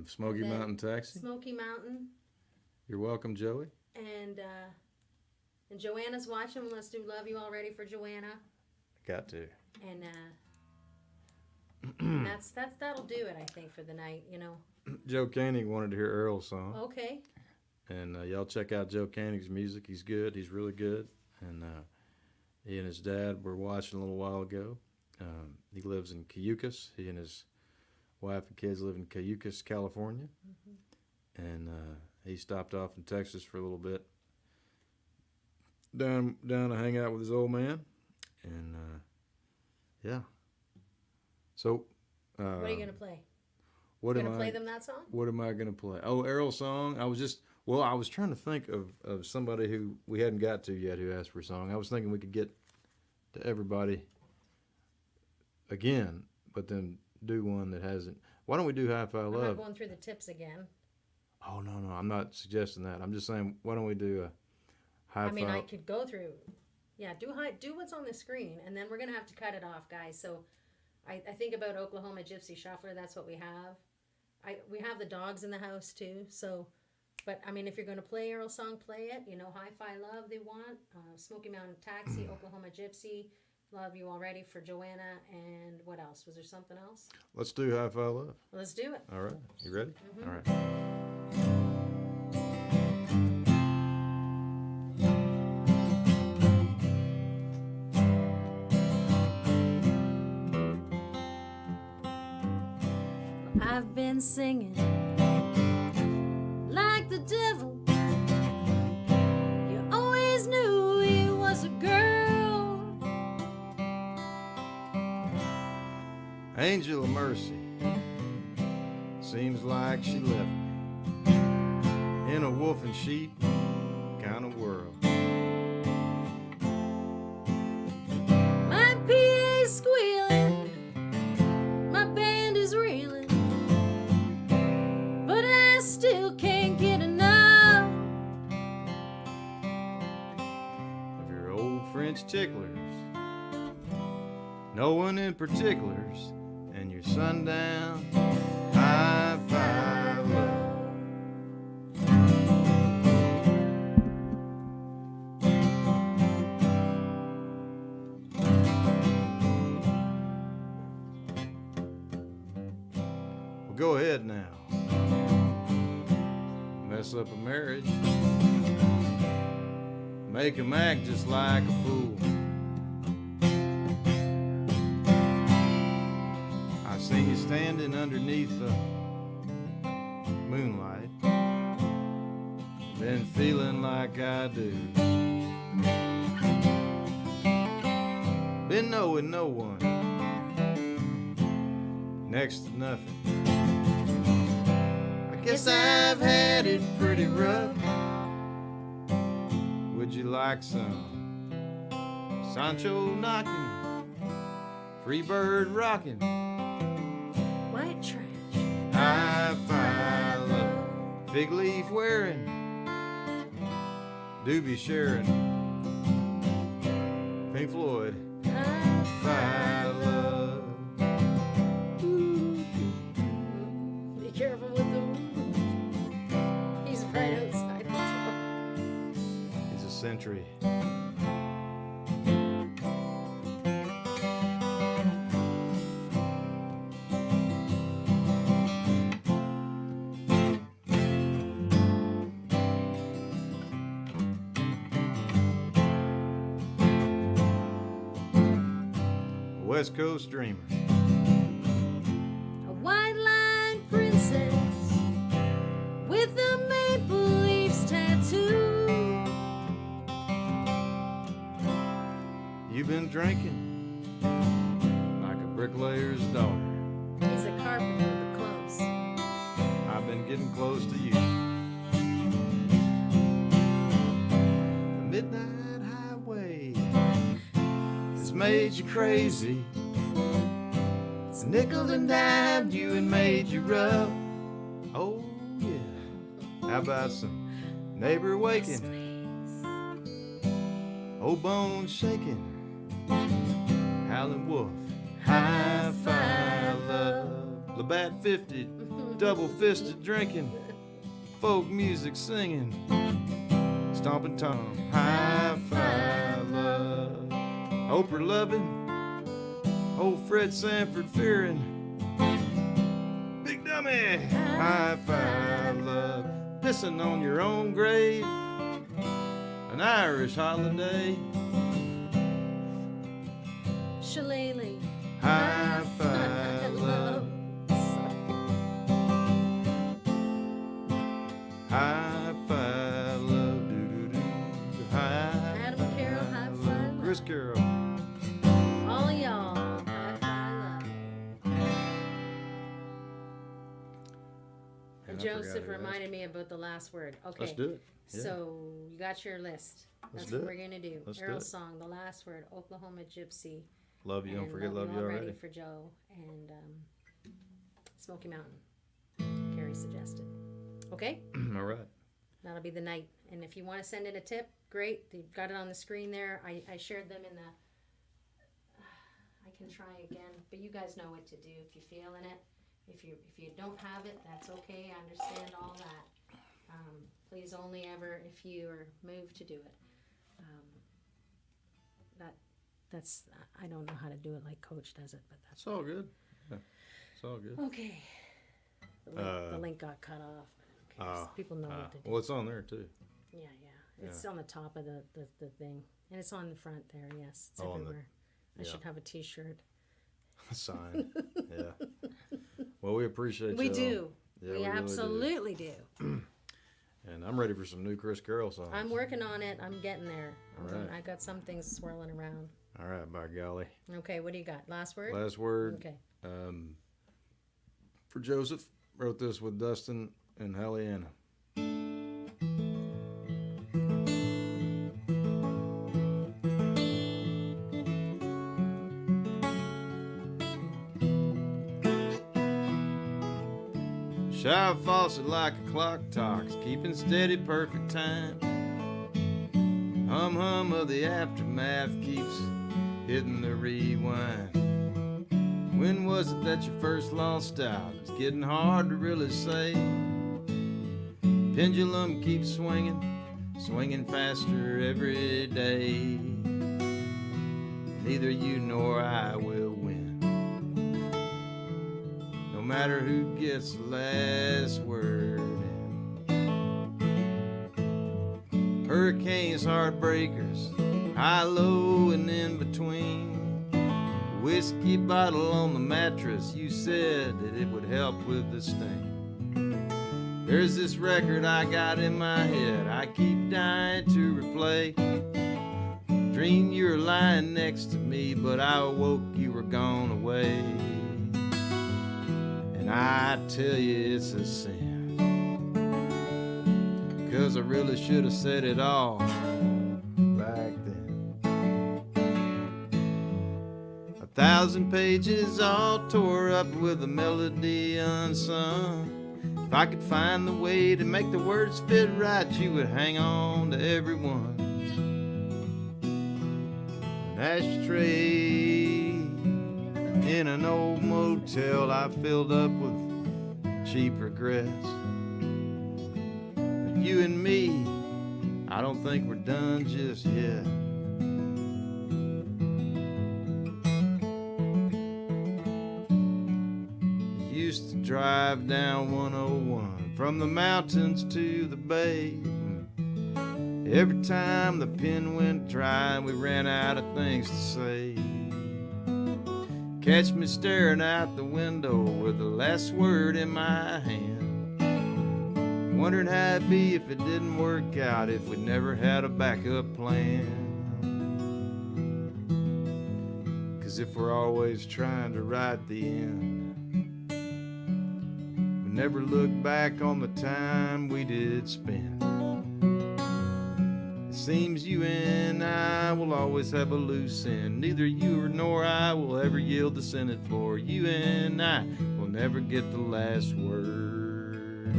Smoky Then Mountain Taxi. Smoky Mountain. You're welcome, Joey. And Joanna's watching. Let's do Love You Already for Joanna. Got to. And that'll do it, I think, for the night, you know. Joe Koenig wanted to hear Earl's song. Okay. And y'all check out Joe Koenig's music. He's good. He's really good. And he and his dad were watching a little while ago. He lives in Cayucas. He and his wife and kids live in Cayucas, California. Mm-hmm. And he stopped off in Texas for a little bit, down to hang out with his old man. And yeah. So What are you gonna play? What You am gonna play I? them that song? What am I gonna play? Oh, Errol's song. I was trying to think of somebody who we hadn't got to yet who asked for a song. I was thinking we could get to everybody again, but then do one that hasn't. Why don't we do Hi-Fi I'm Love? not going through the tips again. Oh no, I'm not suggesting that. I'm just saying, why don't we do a Hi-Fi? I mean, I could go through. Yeah, do what's on the screen, and then we're gonna have to cut it off, guys. So, I think about Oklahoma Gypsy Shuffler. That's what we have. We have the dogs in the house too. So, but I mean, if you're gonna play Earl song, play it. You know, Hi-Fi Love they want, Smoky Mountain Taxi, Oklahoma Gypsy, Love You Already for Joanna, and what else? Was there something else? Let's do Hi-Fi Love. Well, let's do it. All right, you ready? Mm-hmm. All right. I've been singing like the devil. You always knew he was a girl. Angel of Mercy. Seems like she left me in a wolf in sheep kind of world. My PA's squealing, my band is reeling, but I still can't get enough Of your old French ticklers, no one in particulars, and your sundown Hi-Fi Love. Well, go ahead now. Mess up a marriage. Make 'em act just like a fool. I seen you standing underneath the moonlight, been feeling like I do, been knowing no one, next to nothing. I guess I've had it pretty rough. Would you like some Sancho knocking, free bird rocking, white trash. Hi-Fi Love, fig leaf wearing, doobie sharing, Pink Floyd, Hi-Fi Love. Be careful with the wound. He's right outside the door. He's a sentry. West Coast Dreamer. A white-line princess with a maple leafs tattoo. You've been drinking like a bricklayer's daughter. He's a carpenter, but close. I've been getting close to you. The midnight highway has made you crazy. It's nickel and dimed you and made you rough. Oh yeah. How about some neighbor waking? Old bones shaking, howling wolf, high five love. Labatt 50, double fisted drinking, folk music singing, stomping Tom, high five love. Oprah loving, old Fred Sanford fearing, big dummy, high five love. Pissing on your own grave, an Irish holiday. Shillelagh. High five love. High five love. Doo-doo-doo. High Adam Carroll, high five love. Chris Carroll. All of y'all, high five love. And I Joseph forgot who reminded me about the last word. Okay. Let's do it. Yeah. So you got your list. Let's That's do what it. we're gonna do. Let's do Errol's it. song, the last word, Oklahoma Gypsy. Love you, don't and forget love you already. for Joe and Smoky Mountain. Carrie suggested. Okay, All right. that'll be the night. And if you want to send in a tip, great. You've got it on the screen there. I shared them in the. I can try again, but you guys know what to do if you're feeling it. If you don't have it, that's okay. I understand all that. Please only ever if you are moved to do it. That's I don't know how to do it like Coach does it, but that's It's all good. Yeah. It's all good. okay. The link got cut off. But who cares? People know what to do. Well, it's on there too. Yeah. It's on the top of the thing, and it's on the front there. Yes, it's Oh, everywhere. I yeah. should have a T-shirt. Sign. Yeah. Well, we appreciate We y'all. do. Yeah, we really do. absolutely do. And I'm ready for some new Chris Carroll songs. I'm working on it. I'm getting there. All right. I got some things swirling around. All right, by golly. Okay, what do you got? Last word? Last word. Okay. For Joseph, wrote this with Dustin and Helliana. Shower faucet like a clock talks, keeping steady, perfect time. Hum of the aftermath keeps hitting the rewind. When was it that you first lost out? It's getting hard to really say. Pendulum keeps swinging faster every day. Neither you nor I will win. No matter who gets the last word. Hurricanes, heartbreakers, high, low, and in between. Whiskey bottle on the mattress, you said that it would help with the sting. There's this record I got in my head, I keep dying to replay. Dreamed you were lying next to me, but I awoke, you were gone away. And I tell you it's a sin, 'cause I really should have said it all back then. 1,000 pages all tore up with a melody unsung. If I could find the way to make the words fit right, you would hang on to every one. An ashtray in an old motel I filled up with cheap regrets. But you and me, I don't think we're done just yet. Used to drive down 101 from the mountains to the bay. Every time the pen went dry, we ran out of things to say. Catch me staring out the window with the last word in my hand, wondering how it'd be if it didn't work out, if we never had a backup plan. 'cause if we're always trying to write the end, we never look back on the time we did spend. It seems you and I will always have a loose end. Neither you nor I will ever yield the Senate floor. You and I will never get the last word.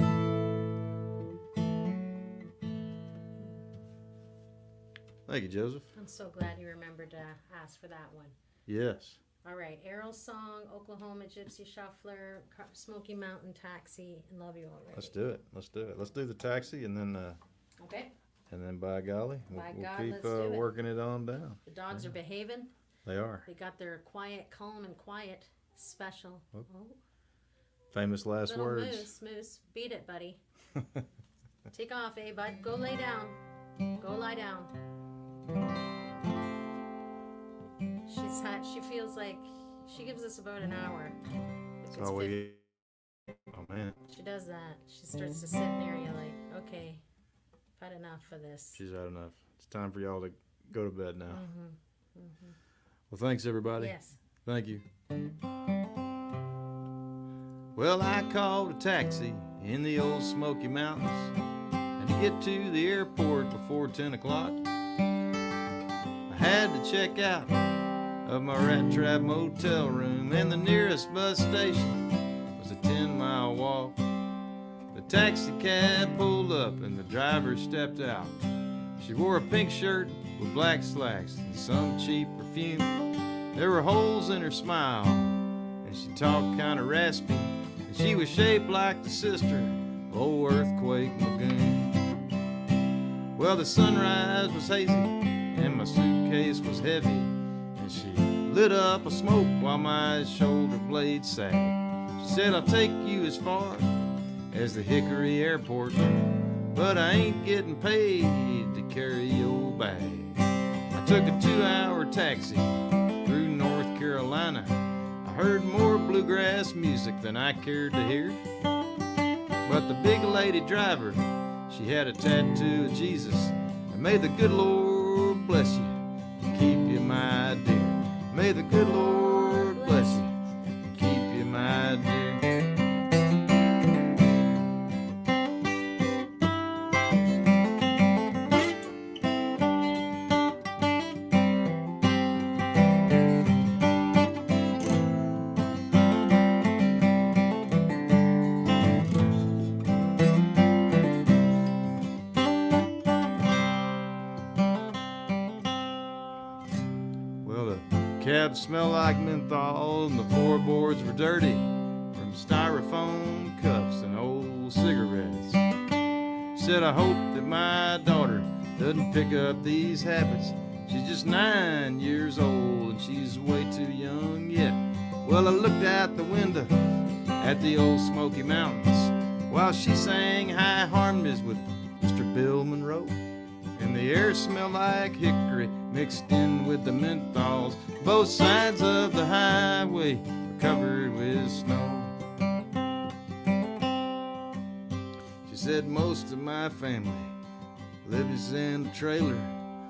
Thank you, Joseph. I'm so glad you remembered to ask for that one. Yes. All right, Errol's Song, Oklahoma Gypsy Shuffler, Smoky Mountain Taxi, and Love You Already. Let's do it. Let's do it. Let's do the taxi, and then Okay. and then by golly, By we'll God, keep let's do it. working it on down. The dogs are behaving. They are. They got their quiet, calm, and quiet special. Oh. Oh, Famous last little words. moose. Beat it, buddy. Take off, eh, bud? Go lay down. Go lie down. She feels like she gives us about an hour. That's all we. Oh man. She does that. She starts to sit near you like, okay, I've had enough of this. She's had enough. It's time for y'all to go to bed now. Mm-hmm. Mm-hmm. Well, thanks everybody. Yes. Thank you. Well, I called a taxi in the old Smoky Mountains, and to get to the airport before 10 o'clock, I had to check out of my rat trap motel room, and the nearest bus station was a 10-mile walk. The taxi cab pulled up and the driver stepped out. She wore a pink shirt with black slacks and some cheap perfume. There were holes in her smile and she talked kind of raspy, and she was shaped like the sister of old Earthquake Lagoon. Well, the sunrise was hazy and my suitcase was heavy, and she lit up a smoke while my shoulder blades sagged. She said, I'll take you as far as the Hickory Airport, but I ain't getting paid to carry your bag. I took a 2-hour taxi through North Carolina. I heard more bluegrass music than I cared to hear, but the big lady driver, she had a tattoo of Jesus, and may the good Lord bless you and keep you, my dear. May the good Lord bless you and keep you, my dear. Cabs smelled like menthol and the floorboards were dirty from styrofoam cups and old cigarettes. Said, I hope that my daughter doesn't pick up these habits. She's just 9 years old and she's way too young yet. Well, I looked out the window at the old Smoky Mountains while she sang high harmonies with Mr. Bill Monroe. And the air smelled like hickory mixed in with the menthols. Both sides of the highway were covered with snow. She said, most of my family lives in a trailer.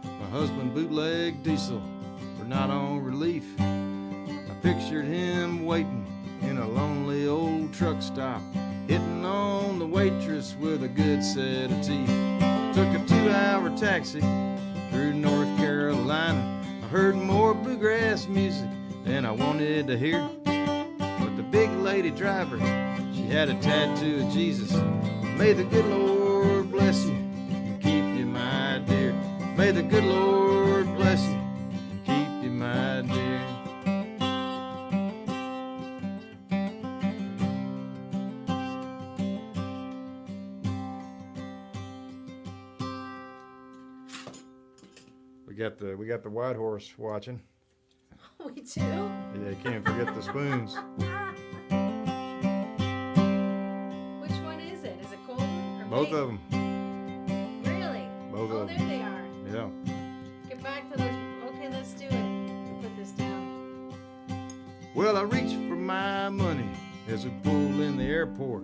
My husband bootleg diesel were not on relief. I pictured him waiting in a lonely old truck stop, hitting on the waitress with a good set of teeth. Took a 2-hour taxi through North Carolina. I heard more bluegrass music than I wanted to hear, but the big lady driver, she had a tattoo of Jesus. May the good Lord bless you and keep you, my dear. May the good Lord bless you and keep you, my dear. We got the white horse watching. We do? Yeah, you can't forget the spoons. Which one is it? Is it Colton or Both Blake? of them. Really? Both Oh, of there them. they are. Yeah. Get back to those. Okay, let's do it. Put this down. Well, I reached for my money as we pulled in the airport.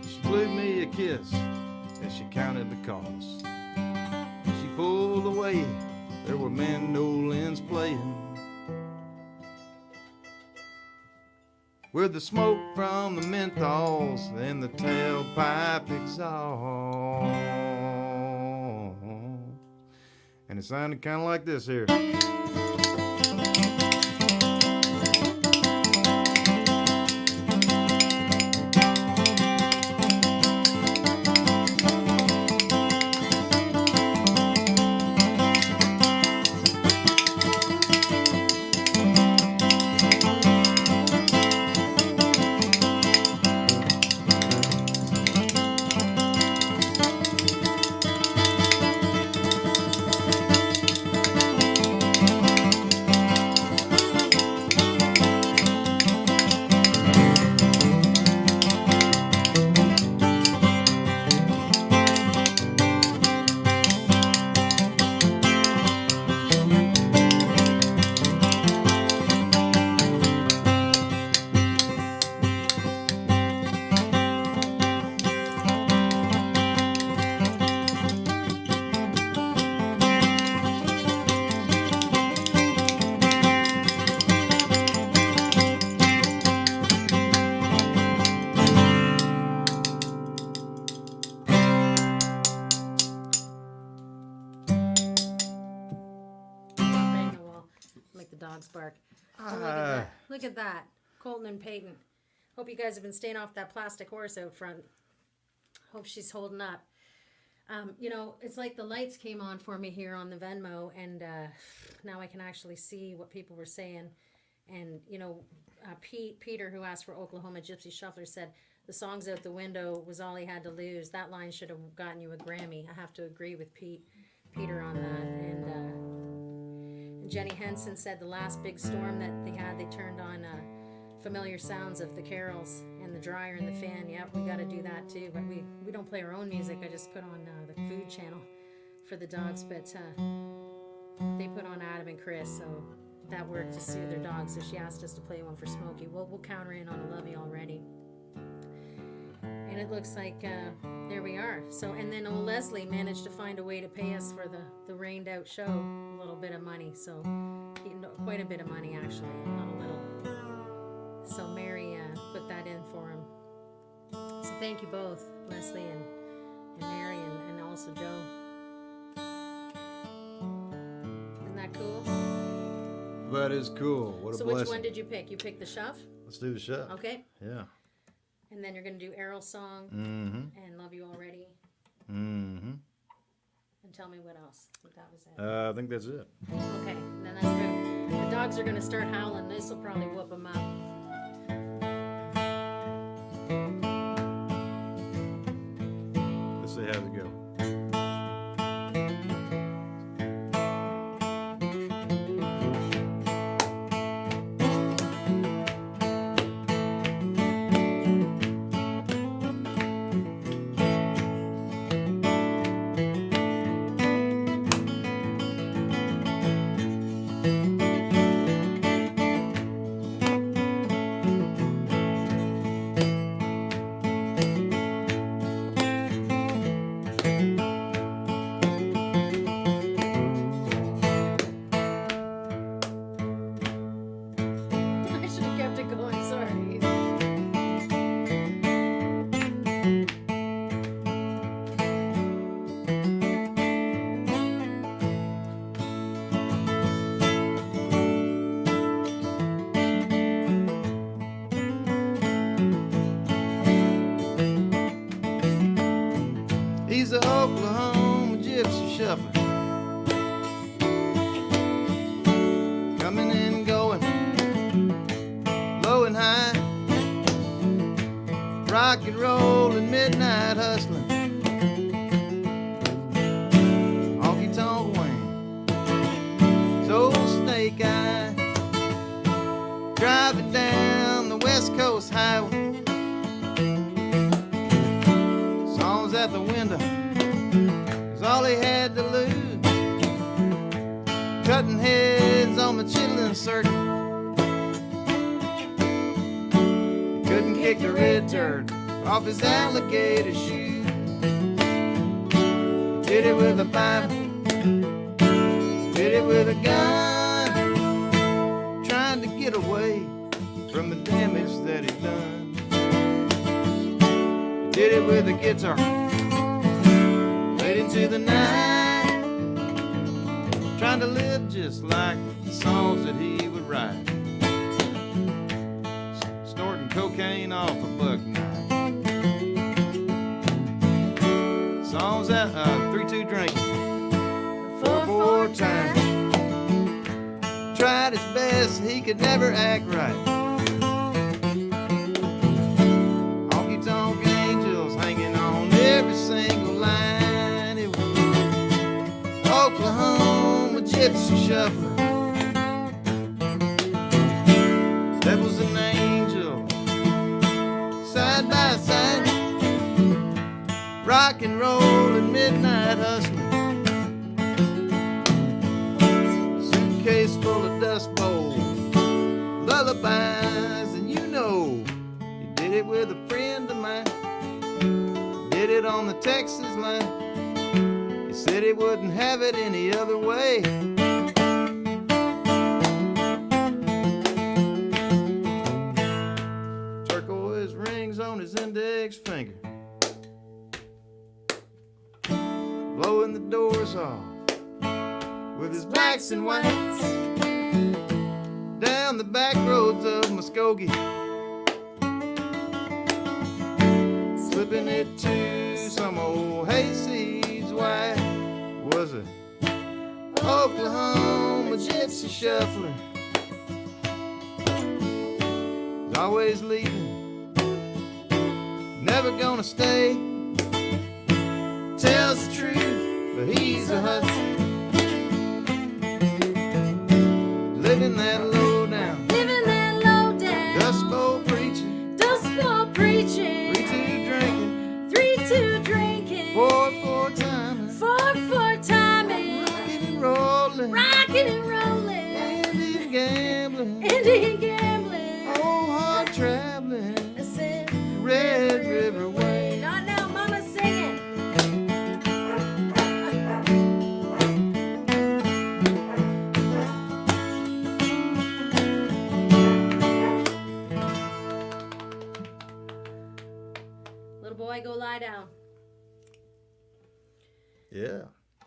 She blew me a kiss as she counted the cost. She pulled away. There were mandolins playing. with the smoke from the menthols and the tailpipe exhaust. And it sounded kind of like this here. Dogs bark. Oh, look at that. Look at that. Colton and Peyton. Hope you guys have been staying off that plastic horse out front. Hope she's holding up. You know, it's like the lights came on for me here on the Venmo, and now I can actually see what people were saying. And, you know, Peter, who asked for Oklahoma Gypsy Shuffler, said the song's out the window was all he had to lose. That line should have gotten you a Grammy. I have to agree with Peter on that. And Jenny Henson said the last big storm that they had, they turned on familiar sounds of the carols and the dryer and the fan. Yep, we got to do that too. But we don't play our own music. I just put on the food channel for the dogs. But they put on Adam and Chris, so that worked to soothe their dogs. So she asked us to play one for Smokey. We'll counter in on a Lovey already. And it looks like there we are. So, and then old Leslie managed to find a way to pay us for the rained out show, a little bit of money. So quite a bit of money actually, not a little. So Mary put that in for him. So thank you both, Leslie and Mary, and also Joe. Isn't that cool? That is cool. What a blessing. So which one did you pick? You picked the Shuff? Let's do the Shuff. Okay. Yeah. And then you're going to do Errol's song and Love You Already. Mm-hmm. And tell me what else. If that was it. I think that's it. Okay, then that's good. The dogs are going to start howling. This will probably whoop them up. Let's see how it go. He's the Oklahoma Gypsy Shuffler, coming and going, low and high, rock and roll and midnight hustling, honky tonk Wayne, his old snake eye, driving down the West Coast Highway. Songs at the window is all he had to lose. Cutting heads on the chitlin circuit. He couldn't kick the red dirt off his alligator shoes. Did it with a Bible, did it with a gun, trying to get away from the damage that he the guitar late into the night, trying to live just like the songs that he would write, snorting cocaine off a buck knife. Songs that 3-2 drinking, 4-4 times. Tried his best, he could never act right. Honky tonk angels hanging on every single line. It was Oklahoma gypsy shuffler. Devil's an angel, side by side, rock and roll and midnight hustling. Suitcase full of dust bowls, lullabies, and you know he did it with a friend of mine. Did it on the Texas line. He said he wouldn't have it any other way. Turquoise rings on his index finger, blowing the doors off with his blacks and whites down the back roads of Muskogee, slipping it to some old hayseed's wife. Was it Oklahoma gypsy shuffler? He's always leaving, never gonna stay. Tells the truth, but he's a hustler, living that low down, Dust Bowl preaching, 3-2 drinking, 4-4 timing, 4-4 timing, rocking and rolling, Indian gambling, old hog traveling, I said, Red River Way. not now, Mama, sing it. Little boy, go lie down. Yeah.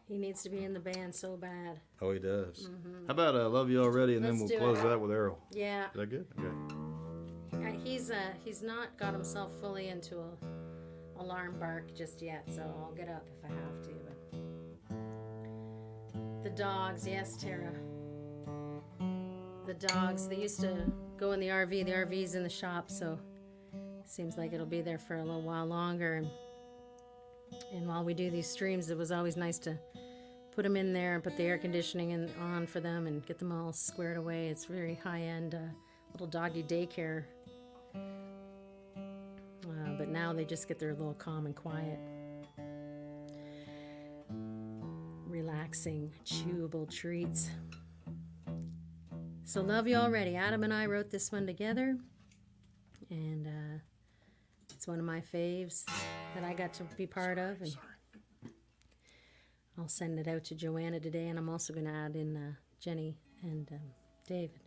He needs to be in the band so bad. Oh, he does. How about Love You Already, and Let's then do we'll close it. that with Errol. Yeah, Is that good? Okay. he's not got himself fully into a alarm bark just yet, so I'll get up if I have to. But the dogs, yes, Tara. The dogs, they used to go in the RV. The RV's in the shop, so seems like it'll be there for a little while longer. And while we do these streams, it was always nice to put them in there and put the air conditioning on for them and get them all squared away. It's very high-end little doggy daycare. But now they just get their little calm and quiet, relaxing, chewable treats. So Love You Already. Adam and I wrote this one together, and it's one of my faves that I got to be part of. And I'll send it out to Joanna today, and I'm also going to add in Jenny and David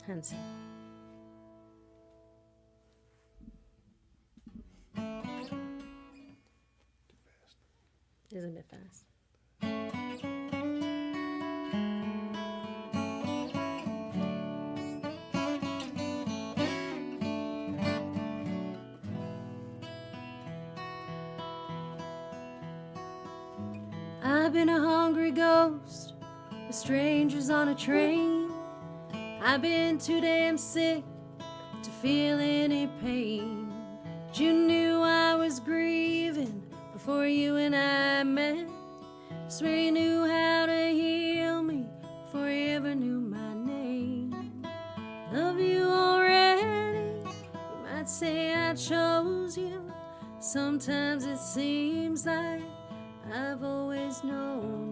Hansen. Is a bit fast. I've been a hungry ghost with strangers on a train. I've been too damn sick to feel any pain. But you knew I was grieving before you and I met. Swear you knew how to heal me before you ever knew my name. Love you already, you might say I chose you. Sometimes it seems like I've always known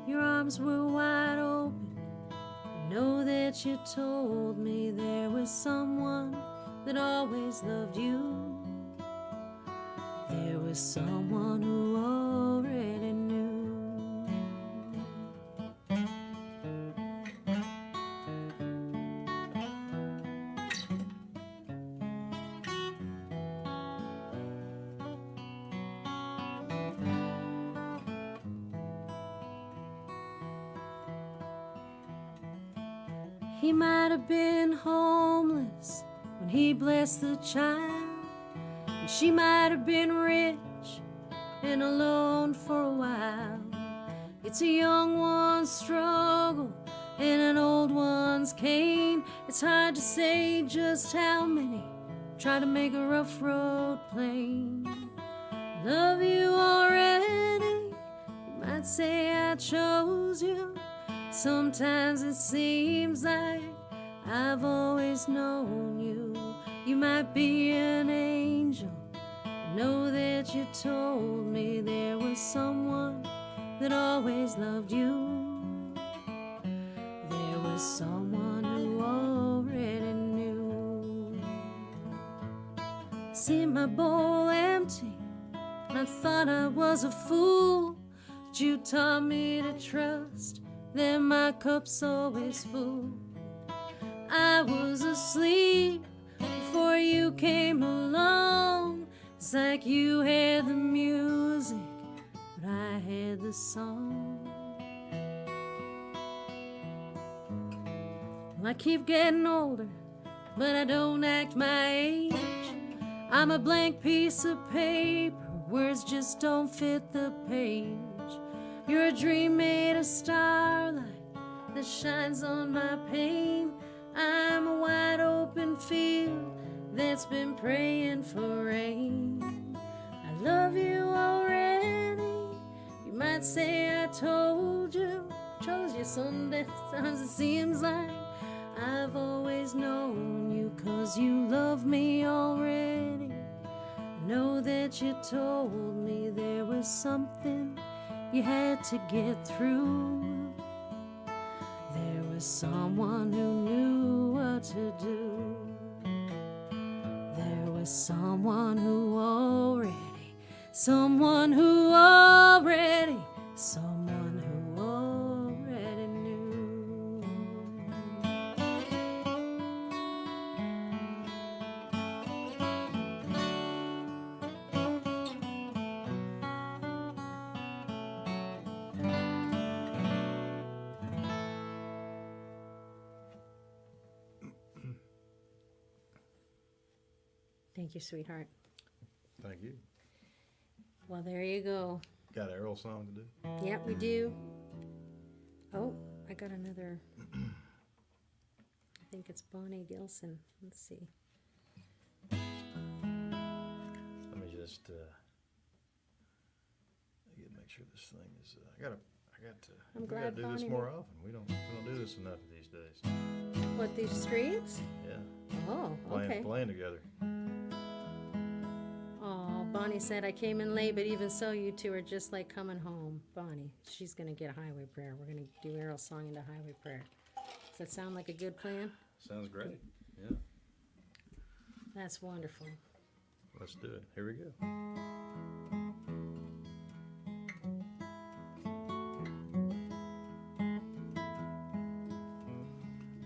you. Your arms were wide open. I know that you told me there was someone that always loved you. There was someone who already knew. He might have been homeless when he blessed the child, and she might have been rich and alone for a while. It's a young one's struggle and an old one's cane. It's hard to say just how many try to make a rough road plain. Love you already, you might say I chose you. Sometimes it seems like I've always known you. You might be an angel, I know that you told me there was someone that always loved you. There was someone who already knew. See my bowl empty, and I thought I was a fool, but you taught me to trust that my cup's always full. I was asleep before you came along. It's like you had the music, but I had the song. Well, I keep getting older, but I don't act my age. I'm a blank piece of paper, words just don't fit the page. You're a dream made of starlight that shines on my pain. I'm a wide open field that's been praying for rain. I love you already, you might say I told you. Chose you sometimes it seems like I've always known you, 'cause you love me already. I know that you told me there was something you had to get through. There was someone who knew what to do. There was someone who already, someone who already, someone who already knew. Thank you, sweetheart. Thank you. Well, there you go. Got an Earl song to do? Yep, we do. Oh, I got another. I think it's Bonnie Gilson. Let's see. Let me just make sure this thing is. I'm glad do this Bonnie more did. often. We don't do this enough these days. What, these streams? Yeah. Oh, okay. Playing together. Oh, Bonnie said, I came in late, but even so, you two are just like coming home. Bonnie, she's going to get a highway prayer. We're going to do Errol's song into highway prayer. Does that sound like a good plan? Sounds great. Yeah. That's wonderful. Let's do it. Here we go.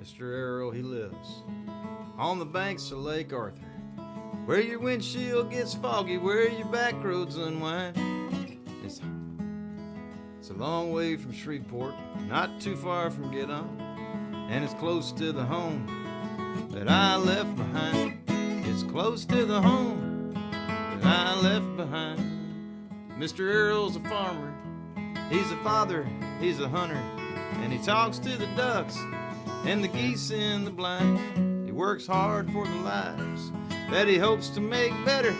Mr. Errol, he lives on the banks of Lake Arthur, where your windshield gets foggy, where your back roads unwind. It's a long way from Shreveport, not too far from Gedon, and it's close to the home that I left behind. It's close to the home that I left behind. Mr. Earl's a farmer, he's a father, he's a hunter, and he talks to the ducks and the geese in the blind. He works hard for the lives that he hopes to make better,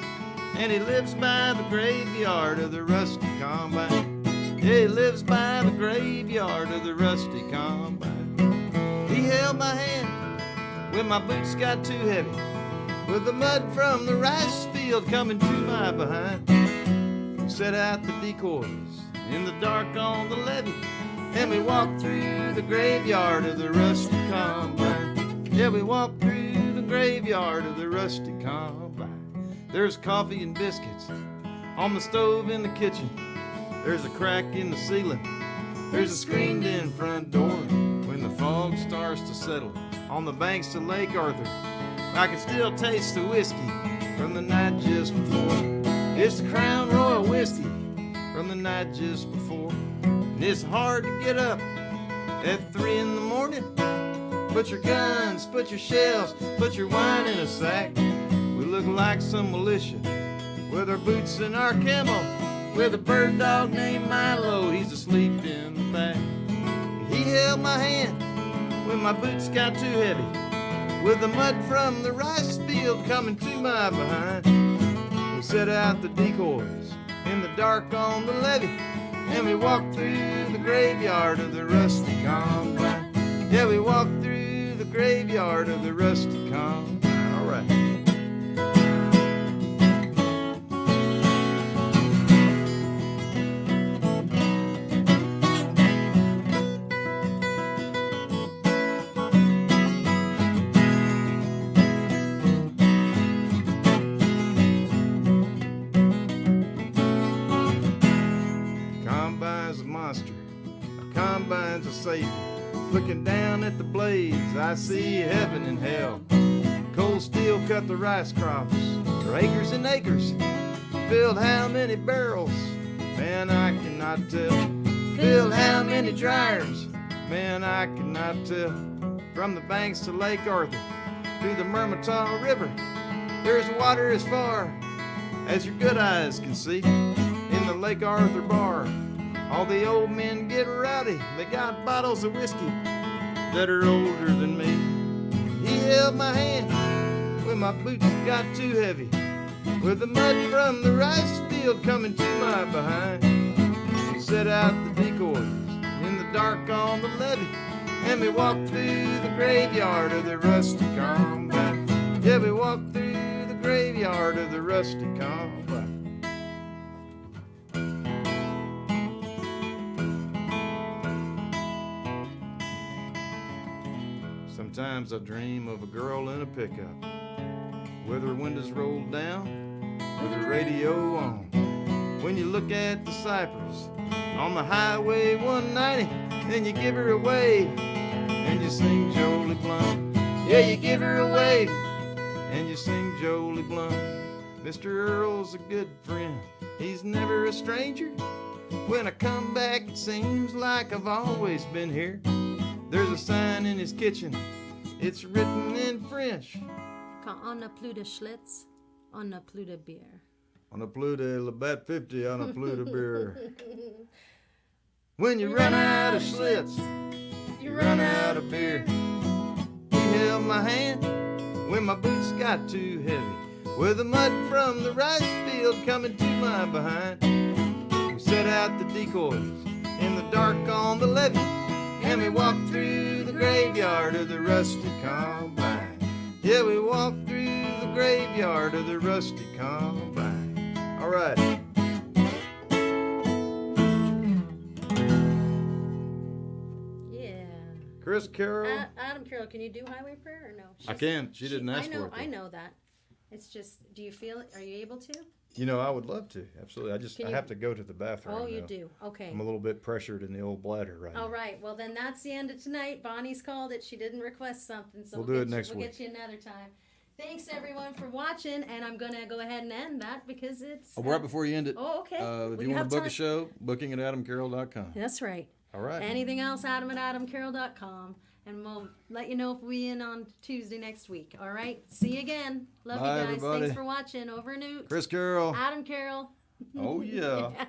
and he lives by the graveyard of the rusty combine. Yeah, he lives by the graveyard of the rusty combine. He held my hand when my boots got too heavy, with the mud from the rice field coming to my behind. We set out the decoys in the dark on the levee, and we walked through the graveyard of the rusty combine. Yeah, we walked through the graveyard of the rusty combine. There's coffee and biscuits on the stove in the kitchen. There's a crack in the ceiling. There's a screened-in front door. When the fog starts to settle on the banks of Lake Arthur, I can still taste the whiskey from the night just before. It's the Crown Royal whiskey from the night just before. And it's hard to get up at 3 in the morning, Put your guns, put your shells, put your wine in a sack. We look like some militia with our boots and our camo, with a bird dog named Milo, he's asleep in the back. He held my hand when my boots got too heavy, with the mud from the rice field coming to my behind. We set out the decoys in the dark on the levee, and we walked through the graveyard of the rusty combine. Yeah, we walked through the graveyard of the rusty combine. All right. Combine's a monster, a combine's a savior. Looking down at the blades, I see heaven and hell. Cold steel cut the rice crops for acres and acres. Filled how many barrels? Man, I cannot tell. Filled how many dryers? Man, I cannot tell. From the banks of Lake Arthur to the Mermitau River, there's water as far as your good eyes can see. In the Lake Arthur bar, all the old men get rowdy. They got bottles of whiskey that are older than me. He held my hand when my boots got too heavy, with the mud from the rice field coming to my behind. We set out the decoys in the dark on the levee, and we walked through the graveyard of the rusty combine. Yeah, we walked through the graveyard of the rusty combine. Sometimes I dream of a girl in a pickup, with her windows rolled down, with the radio on. When you look at the cypress on the Highway 190, then you give her a wave, and you sing Jolie Blunt. Yeah, you give her a wave, and you sing Jolie Blunt. Mr. Earl's a good friend, he's never a stranger. When I come back, it seems like I've always been here. There's a sign in his kitchen, it's written in French. Quand on n'a plus de Schlitz, on n'a plus de bière. On a plus de la bat 50, on a plus de beer. When you run out of Schlitz, you run out of beer. He held my hand when my boots got too heavy, with the mud from the rice field coming to my behind. We set out the decoys in the dark on the levee, and we walked through the graveyard of the rusty combine. Yeah, we walked through the graveyard of the rusty combine. All right. Yeah. Chris Carroll. Adam Carroll, can you do highway prayer or no? I can. She didn't ask for it. I know that. It's just, do you feel it? Are you able to? You know, I would love to. Absolutely. I have to go to the bathroom. Oh, you now. do. Okay. I'm a little bit pressured in the old bladder right now. All right. Well, then that's the end of tonight. Bonnie's called it. She didn't request something, so we'll do it next week. We'll get you another time. Thanks, everyone, for watching, and I'm going to go ahead and end that because it's... Oh, right before you end it. Oh, okay. If you want to book a show, booking at adamcarroll.com. That's right. All right. Anything else, Adam at adamcarroll.com, and we'll let you know if we in on Tuesday next week. All right? See you again. Love Bye, you guys. everybody. Thanks for watching. Over and out. Chris Carroll. Adam Carroll. Oh, yeah.